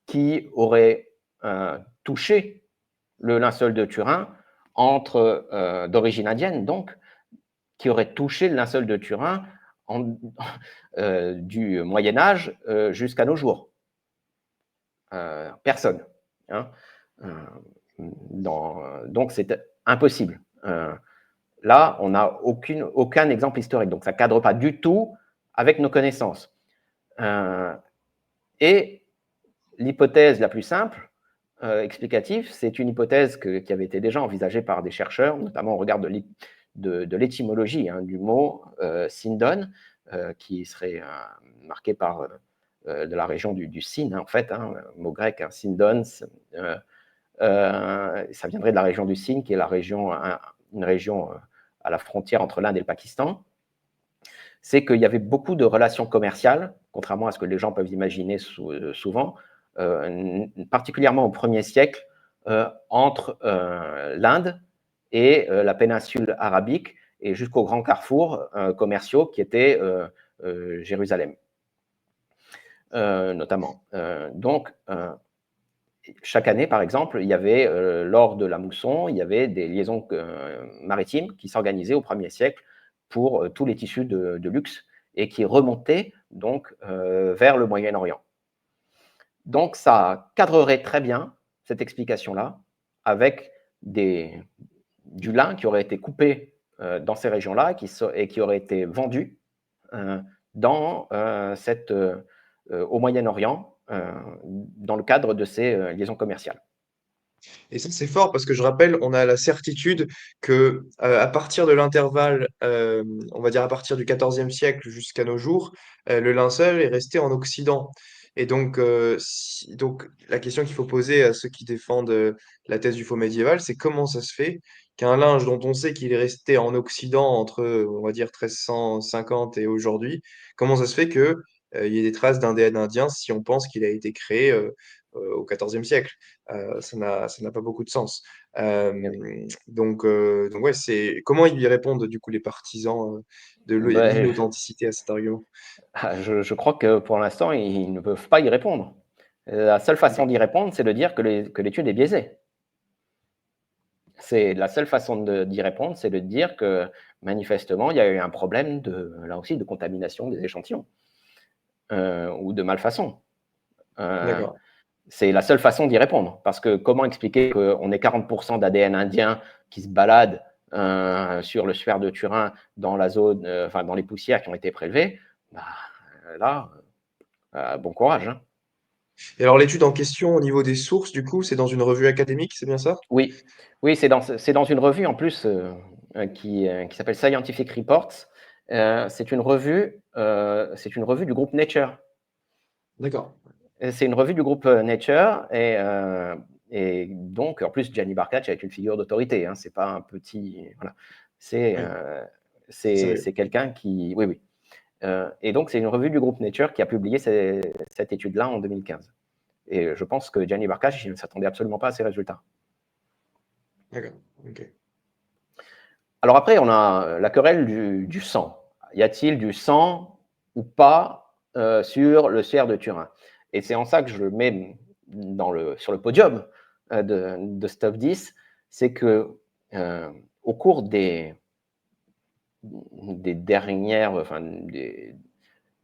qui aurait touché le linceul de Turin d'origine indienne, donc, qui aurait touché le linceul de Turin du Moyen-Âge jusqu'à nos jours. Personne. Hein. Donc, c'est impossible. Là, on n'a aucun exemple historique, donc ça ne cadre pas du tout avec nos connaissances. Et l'hypothèse la plus simple, explicative, c'est une hypothèse qui avait été déjà envisagée par des chercheurs, notamment au regard de l'étymologie du mot Sindon, qui serait marqué par de la région du Sind, en fait, mot grec, Sindon, ça viendrait de la région du Sind, qui est une région à la frontière entre l'Inde et le Pakistan. C'est qu'il y avait beaucoup de relations commerciales, contrairement à ce que les gens peuvent imaginer souvent, particulièrement au 1er siècle, entre l'Inde et la péninsule arabique, et jusqu'aux grands carrefours commerciaux qui étaient Jérusalem, notamment. Donc, chaque année, par exemple, il y avait, lors de la mousson, il y avait des liaisons maritimes qui s'organisaient au 1er siècle pour tous les tissus de luxe et qui remontaient donc vers le Moyen-Orient. Donc, ça cadrerait très bien cette explication-là avec du lin qui aurait été coupé dans ces régions-là et qui aurait été vendu au Moyen-Orient dans le cadre de ces liaisons commerciales. Et ça, c'est fort parce que je rappelle, on a la certitude que à partir de l'intervalle, on va dire à partir du XIVe siècle jusqu'à nos jours, le linceul est resté en Occident. Et donc, donc la question qu'il faut poser à ceux qui défendent la thèse du faux médiéval, c'est comment ça se fait qu'un linge dont on sait qu'il est resté en Occident entre, on va dire, 1350 et aujourd'hui, comment ça se fait que, il y ait des traces d'ADN indien si on pense qu'il a été créé au XIVe siècle? Ça n'a pas beaucoup de sens. Donc ouais, comment ils lui répondent du coup les partisans de Ben, l'inauthenticité à cet argument? je crois que pour l'instant, ils ne peuvent pas y répondre. La seule façon d'y répondre, c'est de dire que l'étude est biaisée. C'est la seule façon d'y répondre, c'est de dire que manifestement, il y a eu un problème là aussi de contamination des échantillons ou de malfaçon. D'accord. C'est la seule façon d'y répondre. Parce que comment expliquer qu'on ait 40% d'ADN indien qui se balade sur le suaire de Turin dans la zone, dans les poussières qui ont été prélevées? Là, bon courage. Et alors l'étude en question au niveau des sources, du coup, c'est dans une revue académique, c'est bien ça? Oui, oui, c'est dans une revue en plus qui s'appelle Scientific Reports. C'est une revue du groupe Nature. D'accord. C'est une revue du groupe Nature et donc en plus Gianni Barcaccia est une figure d'autorité. C'est pas un petit, voilà. C'est Oui, c'est c'est sérieux. quelqu'un qui, oui, oui. Et donc c'est une revue du groupe Nature qui a publié cette étude-là en 2015. Et je pense que Gianni Barcaccia ne s'attendait absolument pas à ces résultats. D'accord. Ok. Alors après, on a la querelle du sang. Y a-t-il du sang ou pas sur le CR de Turin? Et c'est en ça que je le mets sur le podium de Stop 10, c'est que au cours des dernières,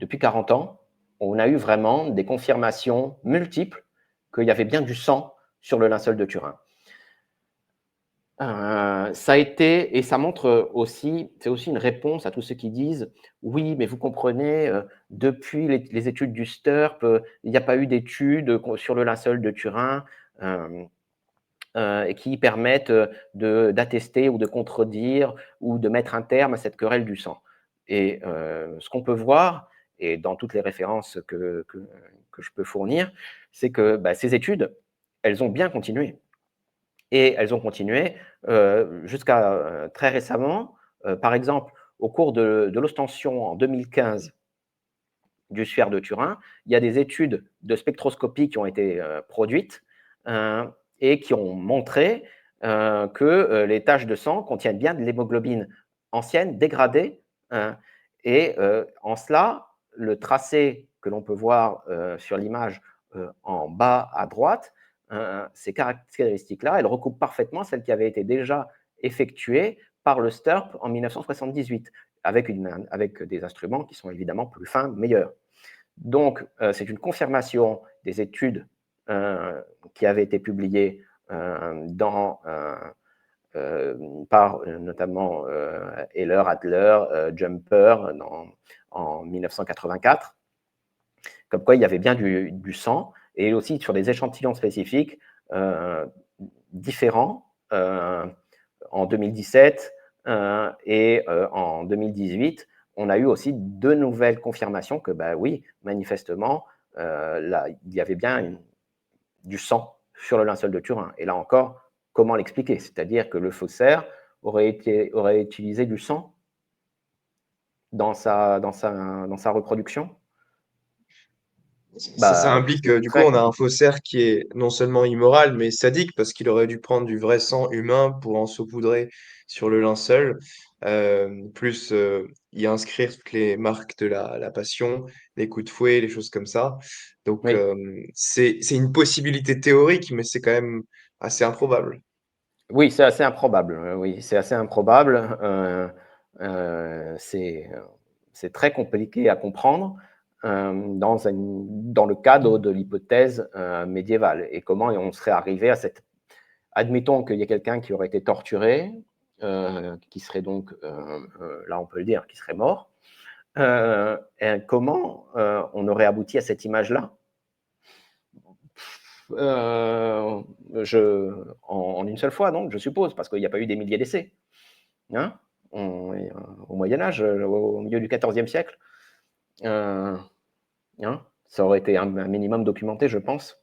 depuis 40 ans, on a eu vraiment des confirmations multiples qu'il y avait bien du sang sur le linceul de Turin. Ça a été, et ça montre aussi, c'est aussi une réponse à tous ceux qui disent oui, mais vous comprenez, depuis les études du STURP, il n'y a pas eu d'études sur le linceul de Turin. et qui permettent d'attester ou de contredire ou de mettre un terme à cette querelle du sang. Et ce qu'on peut voir, et dans toutes les références que je peux fournir, c'est que bah, ces études, elles ont bien continué. Et elles ont continué jusqu'à très récemment. Par exemple, au cours de l'ostension en 2015 du suaire de Turin, il y a des études de spectroscopie qui ont été produites euh, et qui ont montré que les taches de sang contiennent bien de l'hémoglobine ancienne dégradée. Et en cela, le tracé que l'on peut voir sur l'image en bas à droite, ces caractéristiques-là, elles recoupent parfaitement celles qui avaient été déjà effectuées par le STURP en 1978, avec des instruments qui sont évidemment plus fins, meilleurs. Donc, c'est une confirmation des études qui avaient été publiées par notamment Heller, Adler, Jumper en 1984, comme quoi il y avait bien du sang, et aussi sur des échantillons spécifiques différents en 2017 et en 2018, on a eu aussi de nouvelles confirmations que, bah oui, manifestement, là, il y avait bien du sang sur le linceul de Turin. Et là encore, comment l'expliquer? C'est-à-dire que le faussaire aurait utilisé du sang dans sa reproduction? Ça Bah, implique, c'est du coup, très on a un compliqué. faussaire qui est non seulement immoral, mais sadique, parce qu'il aurait dû prendre du vrai sang humain pour en saupoudrer sur le linceul, plus y inscrire toutes les marques de la passion, les coups de fouet, les choses comme ça. Donc, Oui. c'est une possibilité théorique, mais c'est quand même assez improbable. Oui, c'est assez improbable. Oui, c'est assez improbable. C'est très compliqué à comprendre dans le cadre de l'hypothèse médiévale. Et comment on serait arrivé à cette. Admettons qu'il y ait quelqu'un qui aurait été torturé, qui serait donc, là on peut le dire, qui serait mort. Et comment on aurait abouti à cette image-là? Euh, en une seule fois, donc, je suppose, parce qu'il n'y a pas eu des milliers d'essais. Hein, au Moyen Âge, au milieu du XIVe siècle. Euh, Ça aurait été un minimum documenté, je pense.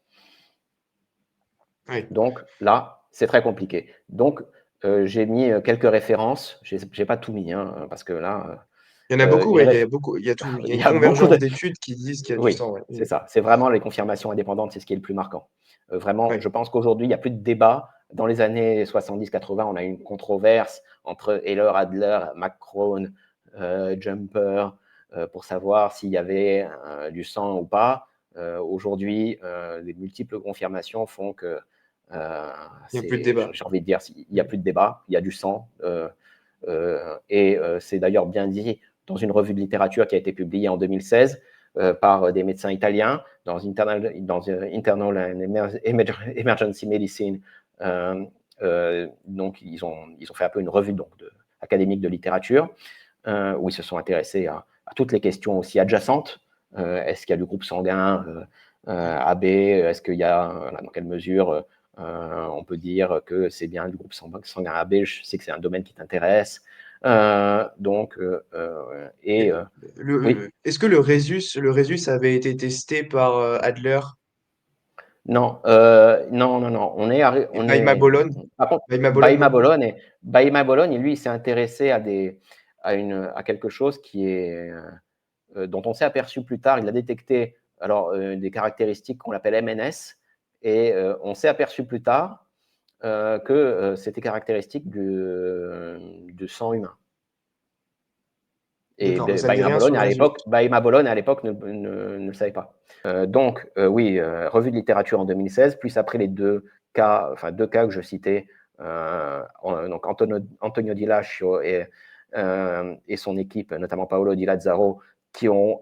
Oui. Donc là, c'est très compliqué. Donc, j'ai mis quelques références. J'ai pas tout mis, hein, parce que là, Il y en a beaucoup, les ouais, il y réf... a beaucoup, il y a tout, il y a il une y a beaucoup convergence de. d'études qui disent qu'il y a du Oui, sang, ouais. c'est ça. C'est vraiment les confirmations indépendantes, c'est ce qui est le plus marquant. Vraiment, Ouais. je pense qu'aujourd'hui, il n'y a plus de débat. Dans les années 70-80, on a eu une controverse entre Heller, Adler, McCrone, Jumper, pour savoir s'il y avait du sang ou pas. Aujourd'hui, les multiples confirmations font que Il n'y a plus de débat. j'ai envie de dire, il n'y a plus de débat, il y a du sang. Et c'est d'ailleurs bien dit dans une revue de littérature qui a été publiée en 2016 par des médecins italiens dans Internal and Emergency Medicine. Donc, ils ont fait un peu une revue donc, académique de littérature où ils se sont intéressés à toutes les questions aussi adjacentes. Est-ce qu'il y a du groupe sanguin AB? Est-ce qu'il y a, dans quelle mesure on peut dire que c'est bien du groupe sanguin AB? Je sais que c'est un domaine qui t'intéresse. Donc, et Et oui, est-ce que le Rhésus avait été testé par Adler non, non, non, non. et Baima-Bolon? Par contre, Baima-Bolon non plus? Baima Bologne, lui, il s'est intéressé à quelque chose dont on s'est aperçu plus tard. Il a détecté alors des caractéristiques qu'on appelle MNS, et on s'est aperçu plus tard que c'était caractéristique du sang humain. Et D'accord, mais ça ne dit rien sur le Rhésus. Baima Bologne à l'époque ne le savait pas. Donc, oui, revue de littérature en 2016, plus après les deux cas que je citais, donc Antonio Di Lascio et son équipe, notamment Paolo Di Lazzaro, qui ont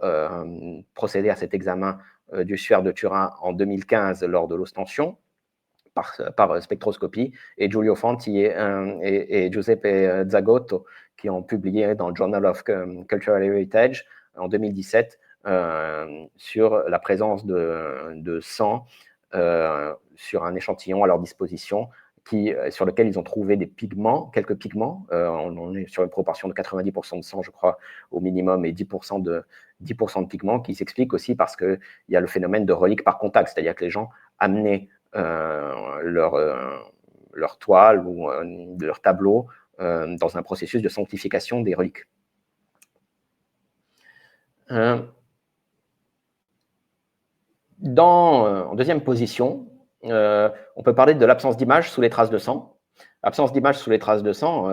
procédé à cet examen du suaire de Turin en 2015 lors de l'ostension par spectroscopie, et Giulio Fanti et Giuseppe Zagotto qui ont publié dans le Journal of Cultural Heritage en 2017 sur la présence de sang sur un échantillon à leur disposition sur lequel ils ont trouvé des pigments, quelques pigments. On est sur une proportion de 90% de sang, je crois, au minimum, et 10% de pigments, qui s'explique aussi parce qu'il y a le phénomène de reliques par contact, c'est-à-dire que les gens amenaient leur toile ou leur tableau dans un processus de sanctification des reliques. En deuxième position, on peut parler de l'absence d'image sous les traces de sang. Absence d'image sous les traces de sang,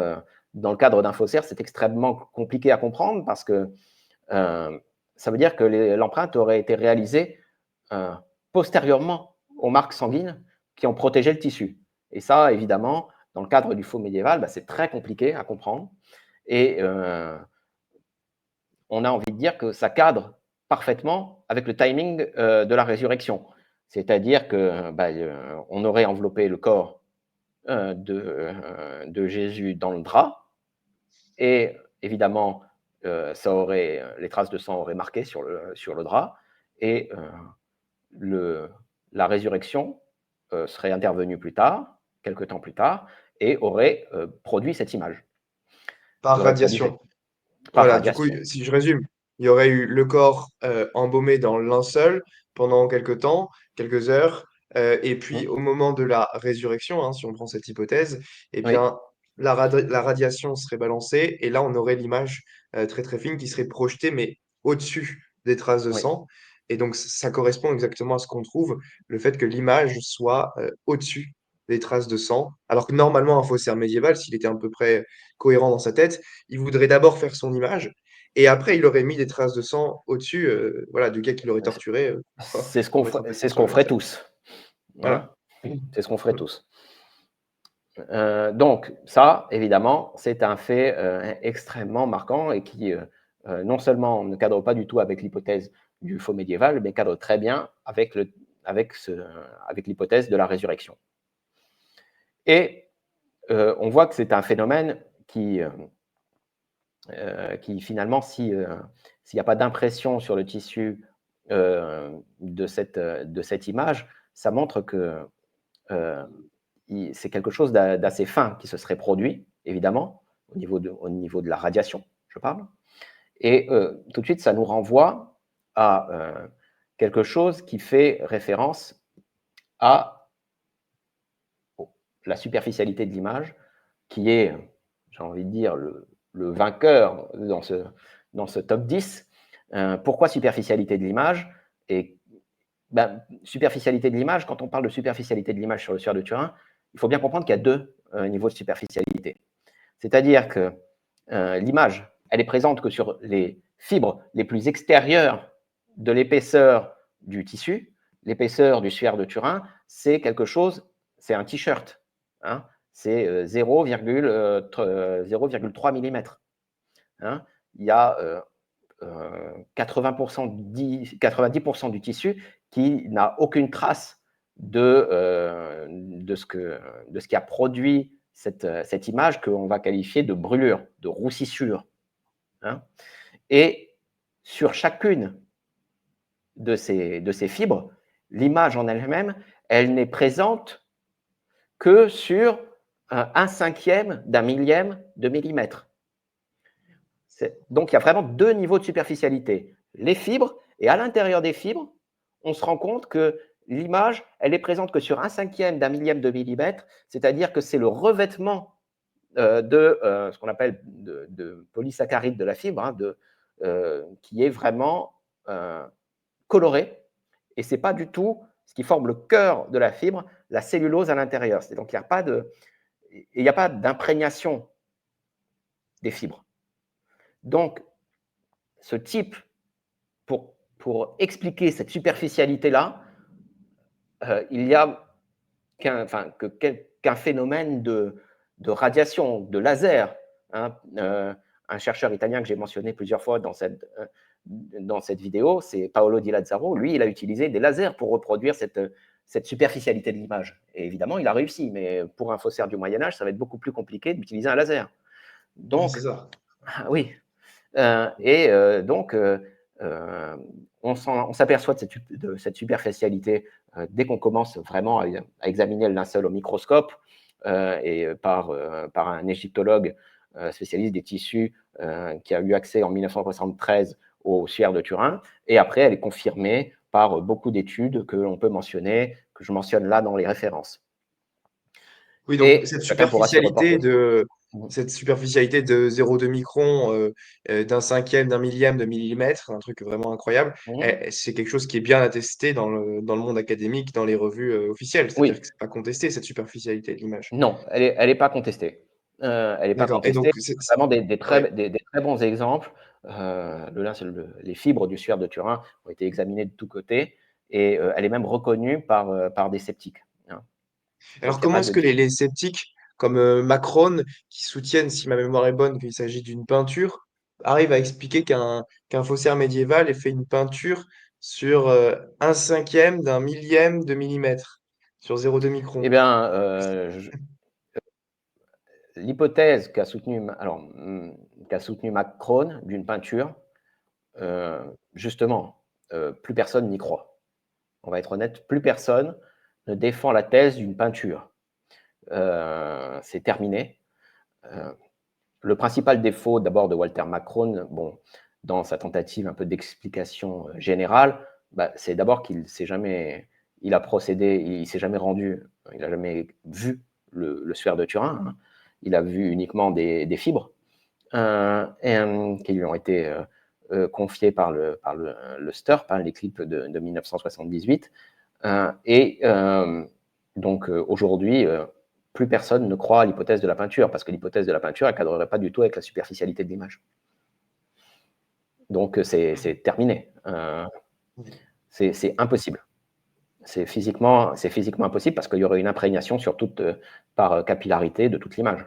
dans le cadre d'un faussaire, c'est extrêmement compliqué à comprendre parce que ça veut dire que l'empreinte aurait été réalisée postérieurement aux marques sanguines qui ont protégé le tissu. Et ça, évidemment, dans le cadre du faux médiéval, c'est très compliqué à comprendre. Et on a envie de dire que ça cadre parfaitement avec le timing de la résurrection. C'est-à-dire qu'on aurait enveloppé le corps de Jésus dans le drap, et évidemment, les traces de sang auraient marqué sur le drap, et la résurrection serait intervenue plus tard, quelques temps plus tard, et aurait produit cette image. Par radiation. Par Voilà, du coup, radiation. si je résume, il y aurait eu le corps embaumé dans le linceul pendant quelques temps, quelques heures, et puis au moment de la résurrection, hein, si on prend cette hypothèse, eh Oui, bien, la radiation serait balancée, et là, on aurait l'image très très fine qui serait projetée, mais au-dessus des traces de oui. sang. Et donc, ça correspond exactement à ce qu'on trouve, le fait que l'image soit au-dessus des traces de sang, alors que normalement, un faussaire médiéval, s'il était à peu près cohérent dans sa tête, il voudrait d'abord faire son image et après il aurait mis des traces de sang au-dessus voilà, du gars qui l'aurait torturé C'est ce pour mettre un peu de sang sur qu'on le ferait linceul. tous. Hein, Voilà. c'est ce qu'on ferait tous. Donc ça, évidemment, c'est un fait extrêmement marquant et qui non seulement ne cadre pas du tout avec l'hypothèse du faux médiéval, mais cadre très bien avec l'hypothèse de la résurrection. Et on voit que c'est un phénomène qui finalement, s'il n'y a pas d'impression sur le tissu de cette image, ça montre que c'est quelque chose d'assez fin qui se serait produit, évidemment, au niveau de la radiation, je parle. Et tout de suite, ça nous renvoie à quelque chose qui fait référence à la superficialité de l'image, qui est, j'ai envie de dire, le vainqueur dans ce top 10. Pourquoi superficialité de l'image? Et superficialité de l'image, quand on parle de superficialité de l'image sur le suaire de Turin, il faut bien comprendre qu'il y a deux niveaux de superficialité. C'est-à-dire que l'image, elle est présente que sur les fibres les plus extérieures de l'épaisseur du tissu. L'épaisseur du suaire de Turin, c'est quelque chose, c'est un t-shirt. Hein, c'est 0,3 mm. Hein, il y a 90% du tissu qui n'a aucune trace de ce qui a produit cette image qu'on va qualifier de brûlure, de roussissure. Hein. Et sur chacune de ces fibres, l'image en elle-même, elle n'est présente que sur un cinquième d'un millième de millimètre. Donc, il y a vraiment deux niveaux de superficialité. Les fibres, et à l'intérieur des fibres, on se rend compte que l'image, elle est présente que sur un cinquième d'un millième de millimètre, c'est-à-dire que c'est le revêtement de ce qu'on appelle de polysaccharide de la fibre, hein, qui est vraiment coloré, et ce n'est pas du tout ce qui forme le cœur de la fibre, la cellulose à l'intérieur. Donc, il n'y a pas d'imprégnation des fibres. Donc, ce type, pour expliquer cette superficialité-là, il n'y a qu'un phénomène de radiation, de laser. Hein. Un chercheur italien que j'ai mentionné plusieurs fois dans cette vidéo, c'est Paolo Di Lazzaro. Lui, il a utilisé des lasers pour reproduire cette superficialité de l'image. Et évidemment, il a réussi, mais pour un faussaire du Moyen-Âge, ça va être beaucoup plus compliqué d'utiliser un laser. Donc, C'est ça. oui. Donc, on s'aperçoit de cette superficialité dès qu'on commence vraiment à examiner le linceul au microscope. et par un égyptologue spécialiste des tissus qui a eu accès en 1973 au suaire de Turin. Et après, elle est confirmée par beaucoup d'études que l'on peut mentionner, que je mentionne là dans les références. Oui, donc Et chacun pourra s'y reporter. Mmh. cette superficialité de 0,2 micron, d'un cinquième, d'un millième de millimètre, un truc vraiment incroyable, Mmh. c'est quelque chose qui est bien attesté dans le monde académique, dans les revues officielles. C'est-à-dire que Oui, c'est pas contesté, cette superficialité de l'image. non, elle est pas contestée. Elle n'est pas D'accord. Et donc, contestée. Vraiment ouais. des très bons exemples. Les fibres du suaire de Turin ont été examinées de tous côtés et elle est même reconnue par des sceptiques, hein. Alors, Donc il y a comment pas est-ce de que difficulté. les sceptiques, comme Macron, qui soutiennent, si ma mémoire est bonne, qu'il s'agit d'une peinture, arrivent à expliquer qu'un faussaire médiéval ait fait une peinture sur un cinquième d'un millième de millimètre, sur 0,2 Eh micron? bien, l'hypothèse qu'a soutenu Macron d'une peinture, justement, plus personne n'y croit. On va être honnête, plus personne ne défend la thèse d'une peinture. C'est terminé. Euh, le principal défaut d'abord de Walter Macron, bon, dans sa tentative un peu d'explication générale, bah, c'est d'abord qu'il s'est jamais, il a procédé, il s'est jamais rendu, il n'a jamais vu le suaire de Turin, hein. Il a vu uniquement des fibres qui lui ont été confiées par le STURP, hein, l'équipe de 1978. Donc aujourd'hui, plus personne ne croit à l'hypothèse de la peinture, parce que l'hypothèse de la peinture, elle ne cadrerait pas du tout avec la superficialité de l'image. Donc c'est terminé. C'est impossible. C'est physiquement impossible parce qu'il y aurait une imprégnation sur par capillarité de toute l'image.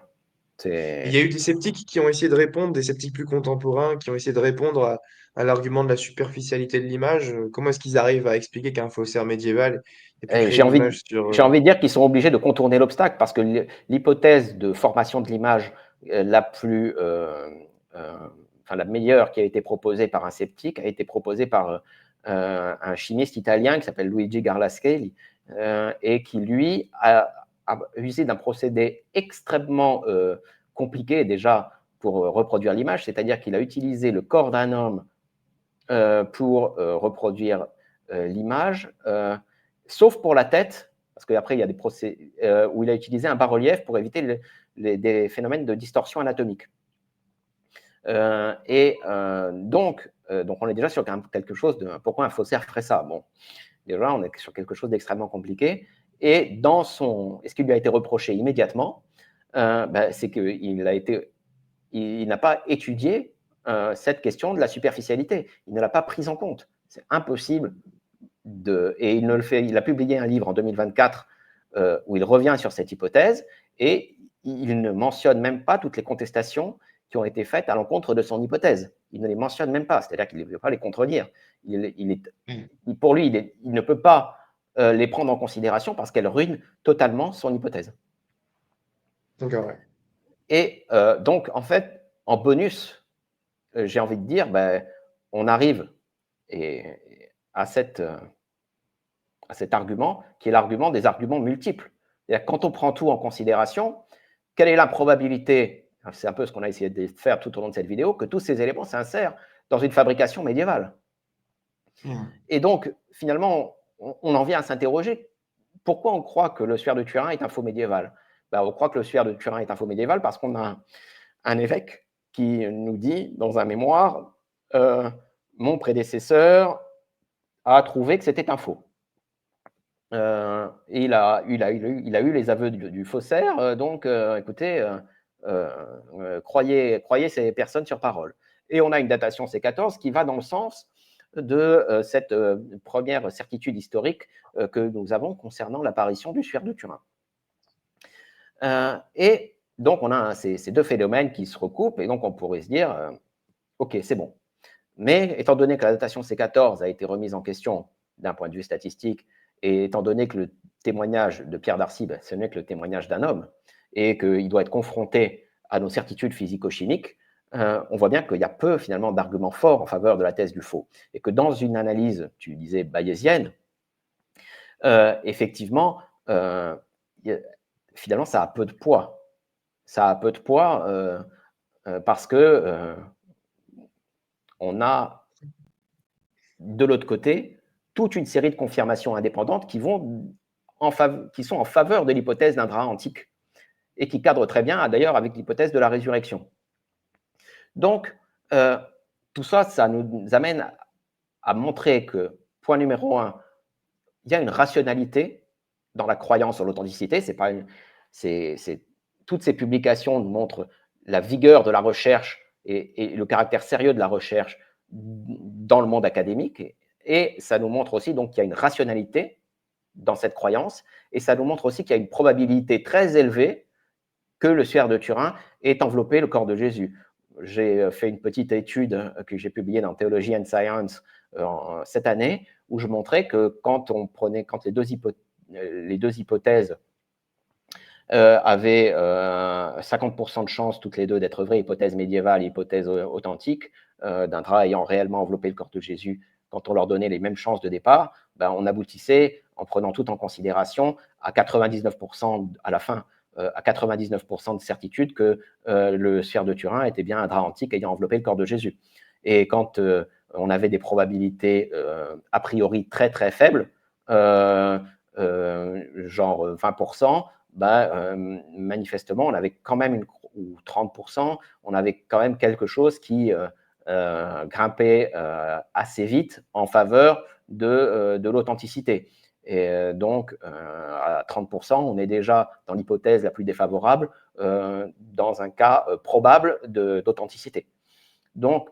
Il y C'est a eu des sceptiques qui ont essayé de répondre, des sceptiques plus contemporains, qui ont essayé de répondre à l'argument de la superficialité de l'image. Comment est-ce qu'ils arrivent à expliquer qu'un faussaire médiéval ait pu Eh, créer une image sur... j'ai envie de dire qu'ils sont obligés de contourner l'obstacle parce que l'hypothèse de formation de l'image la plus, enfin la meilleure qui a été proposée par un sceptique a été proposée par un chimiste italien qui s'appelle Luigi Garlaschelli et qui lui a usé d'un procédé extrêmement compliqué déjà pour reproduire l'image, c'est-à-dire qu'il a utilisé le corps d'un homme pour reproduire l'image, sauf pour la tête, parce qu'après, il y a des procès où il a utilisé un bas-relief pour éviter des phénomènes de distorsion anatomique. Donc, on est déjà sur quelque chose de. Pourquoi un faussaire ferait ça? Bon, déjà, on est sur quelque chose d'extrêmement compliqué. Et ce qui lui a été reproché immédiatement, c'est qu'il n'a pas étudié cette question de la superficialité. Il ne l'a pas prise en compte. C'est impossible et il ne le fait. Il a publié un livre en 2024 où il revient sur cette hypothèse et il ne mentionne même pas toutes les contestations qui ont été faites à l'encontre de son hypothèse. Il ne les mentionne même pas, c'est-à-dire qu'il ne veut pas les contredire. Pour lui, il ne peut pas les prendre en considération parce qu'elles ruinent totalement son hypothèse. D'accord, ouais. Et donc, en fait, en bonus, j'ai envie de dire, on arrive à cet argument qui est l'argument des arguments multiples. C'est-à-dire, quand on prend tout en considération, quelle est la probabilité, c'est un peu ce qu'on a essayé de faire tout au long de cette vidéo, que tous ces éléments s'insèrent dans une fabrication médiévale. Et donc, finalement, on en vient à s'interroger. Pourquoi on croit que le suaire de Turin est un faux médiéval? On croit que le suaire de Turin est un faux médiéval parce qu'on a un évêque qui nous dit dans un mémoire mon prédécesseur a trouvé que c'était un faux. Il a eu les aveux du faussaire, donc écoutez, croyez ces personnes sur parole. Et on a une datation C14 qui va dans le sens de cette première certitude historique que nous avons concernant l'apparition du suaire de Turin. Et donc on a ces deux phénomènes qui se recoupent, et donc on pourrait se dire, ok, c'est bon. Mais étant donné que la datation C14 a été remise en question d'un point de vue statistique, et étant donné que le témoignage de Pierre Darcy, ce n'est que le témoignage d'un homme, et qu'il doit être confronté à nos certitudes physico-chimiques, on voit bien qu'il y a peu finalement d'arguments forts en faveur de la thèse du faux. Et que dans une analyse, tu disais bayésienne, effectivement, finalement, ça a peu de poids. Ça a peu de poids parce que on a de l'autre côté toute une série de confirmations indépendantes qui sont en faveur de l'hypothèse d'un drap antique et qui cadrent très bien d'ailleurs avec l'hypothèse de la résurrection. Donc, euh, tout ça, ça nous amène à montrer que, point numéro un, il y a une rationalité dans la croyance en l'authenticité. C'est pas une, c'est, toutes ces publications nous montrent la vigueur de la recherche et le caractère sérieux de la recherche dans le monde académique. Et ça nous montre aussi donc qu'il y a une rationalité dans cette croyance. Et ça nous montre aussi qu'il y a une probabilité très élevée que le suaire de Turin ait enveloppé le corps de Jésus. J'ai fait une petite étude que j'ai publiée dans Theology and Science cette année, où je montrais que quand les deux hypothèses avaient 50% de chances toutes les deux d'être vraies, hypothèse médiévale et hypothèse authentique, d'un drap ayant réellement enveloppé le corps de Jésus, quand on leur donnait les mêmes chances de départ, ben, on aboutissait, en prenant tout en considération, à 99% à la fin, à 99% de certitude que le sphère de Turin était bien un drap antique ayant enveloppé le corps de Jésus. Et quand on avait des probabilités a priori très très faibles, genre 20%, bah, manifestement, on avait quand même ou 30%, on avait quand même quelque chose qui grimpait assez vite en faveur de l'authenticité. Et donc, à 30%, on est déjà dans l'hypothèse la plus défavorable, dans un cas probable d'authenticité. Donc,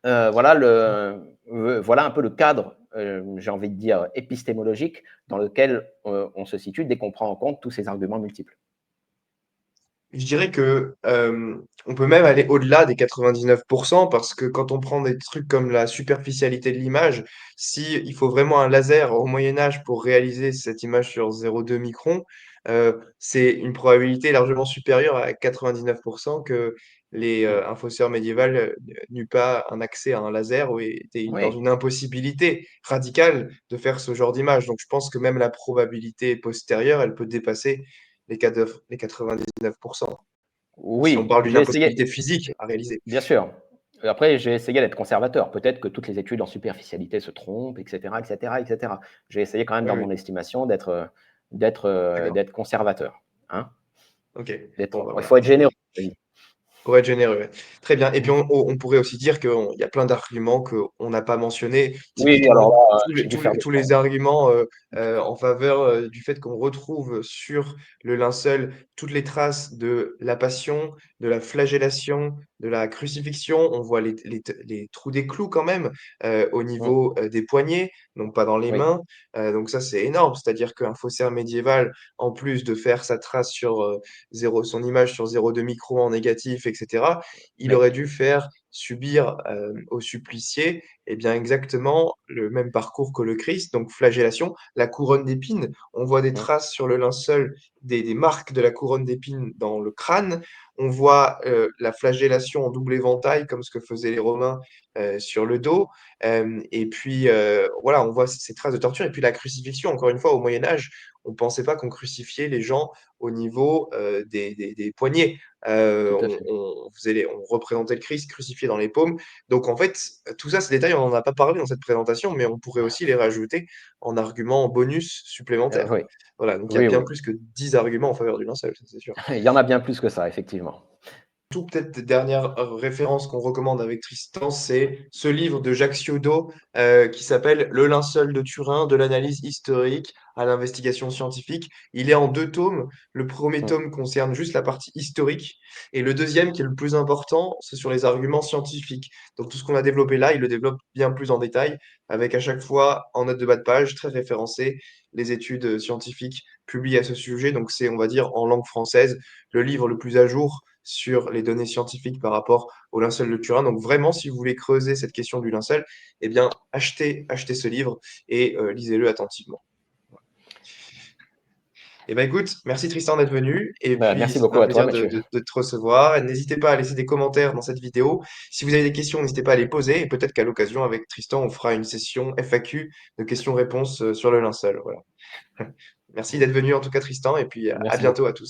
voilà, voilà un peu le cadre, j'ai envie de dire, épistémologique dans lequel on se situe dès qu'on prend en compte tous ces arguments multiples. Je dirais que on peut même aller au-delà des 99% parce que quand on prend des trucs comme la superficialité de l'image, si il faut vraiment un laser au Moyen Âge pour réaliser cette image sur 0,2 microns, c'est une probabilité largement supérieure à 99% que un faussaire médiéval n'eût pas un accès à un laser ou était dans Oui, une impossibilité radicale de faire ce genre d'image. Donc je pense que même la probabilité postérieure, elle peut dépasser les 99%. Si on oui, parle d'une j'ai impossibilité essayé, physique à réaliser. bien sûr. Après, j'ai essayé d'être conservateur. Peut-être que toutes les études en superficialité se trompent, etc., etc., etc. J'ai essayé quand même, Oui, dans mon oui, estimation, d'accord. d'être conservateur. Hein, Ok. Bon, d'être, bah il voilà. faut être généreux. Pour être généreux. Ouais. Très bien. Et puis, on pourrait aussi dire qu'il y a plein d'arguments qu'on n'a pas mentionnés. Oui, alors Typiquement, là, j'ai dû faire des tous les efforts. arguments en faveur du fait qu'on retrouve sur le linceul toutes les traces de la passion, de la flagellation, de la crucifixion. On voit les trous des clous quand même au Mmh, niveau des poignets, non pas dans les oui, mains. Donc ça, c'est énorme. C'est-à-dire qu'un faussaire médiéval, en plus de faire sa trace sur son image sur 0,2 micro en négatif, etc., il oui, aurait dû faire subir au supplicié eh bien, exactement le même parcours que le Christ, donc flagellation, la couronne d'épines. On voit des mmh, traces sur le linceul, des marques de la couronne d'épines dans le crâne. On voit la flagellation en double éventail, comme ce que faisaient les Romains sur le dos. Et puis, voilà, on voit ces traces de torture. Et puis la crucifixion, encore une fois, au Moyen Âge, on ne pensait pas qu'on crucifiait les gens au niveau des poignets. tout à fait. On représentait le Christ crucifié dans les paumes. Donc en fait, tout ça, ces détails, on n'en a pas parlé dans cette présentation, mais on pourrait aussi les rajouter en arguments bonus supplémentaires. Oui, Voilà, donc il y a oui, bien oui. plus que 10 arguments en faveur du linceul, ça c'est sûr. Il y en a bien plus que ça, effectivement. Tout peut-être dernière référence qu'on recommande avec Tristan, c'est ce livre de Jacques Ciodo qui s'appelle Le linceul de Turin, de l'analyse historique à l'investigation scientifique. Il est en deux tomes. Le premier Mmh, tome concerne juste la partie historique et le deuxième, qui est le plus important, c'est sur les arguments scientifiques. Donc tout ce qu'on a développé là, il le développe bien plus en détail, avec à chaque fois en note de bas de page, très référencé, les études scientifiques publiées à ce sujet. Donc c'est, on va dire, en langue française, le livre le plus à jour sur les données scientifiques par rapport au linceul de Turin. Donc vraiment, si vous voulez creuser cette question du linceul, eh bien, achetez ce livre et lisez-le attentivement. Eh bien, écoute, merci Tristan d'être venu. Et bah, puis, merci c'était beaucoup un à toi, plaisir Mathieu. de te recevoir. N'hésitez pas à laisser des commentaires dans cette vidéo. Si vous avez des questions, n'hésitez pas à les poser. Et peut-être qu'à l'occasion, avec Tristan, on fera une session FAQ de questions-réponses sur le linceul. Voilà. Merci d'être venu en tout cas, Tristan, et puis à Merci bientôt beaucoup. à tous.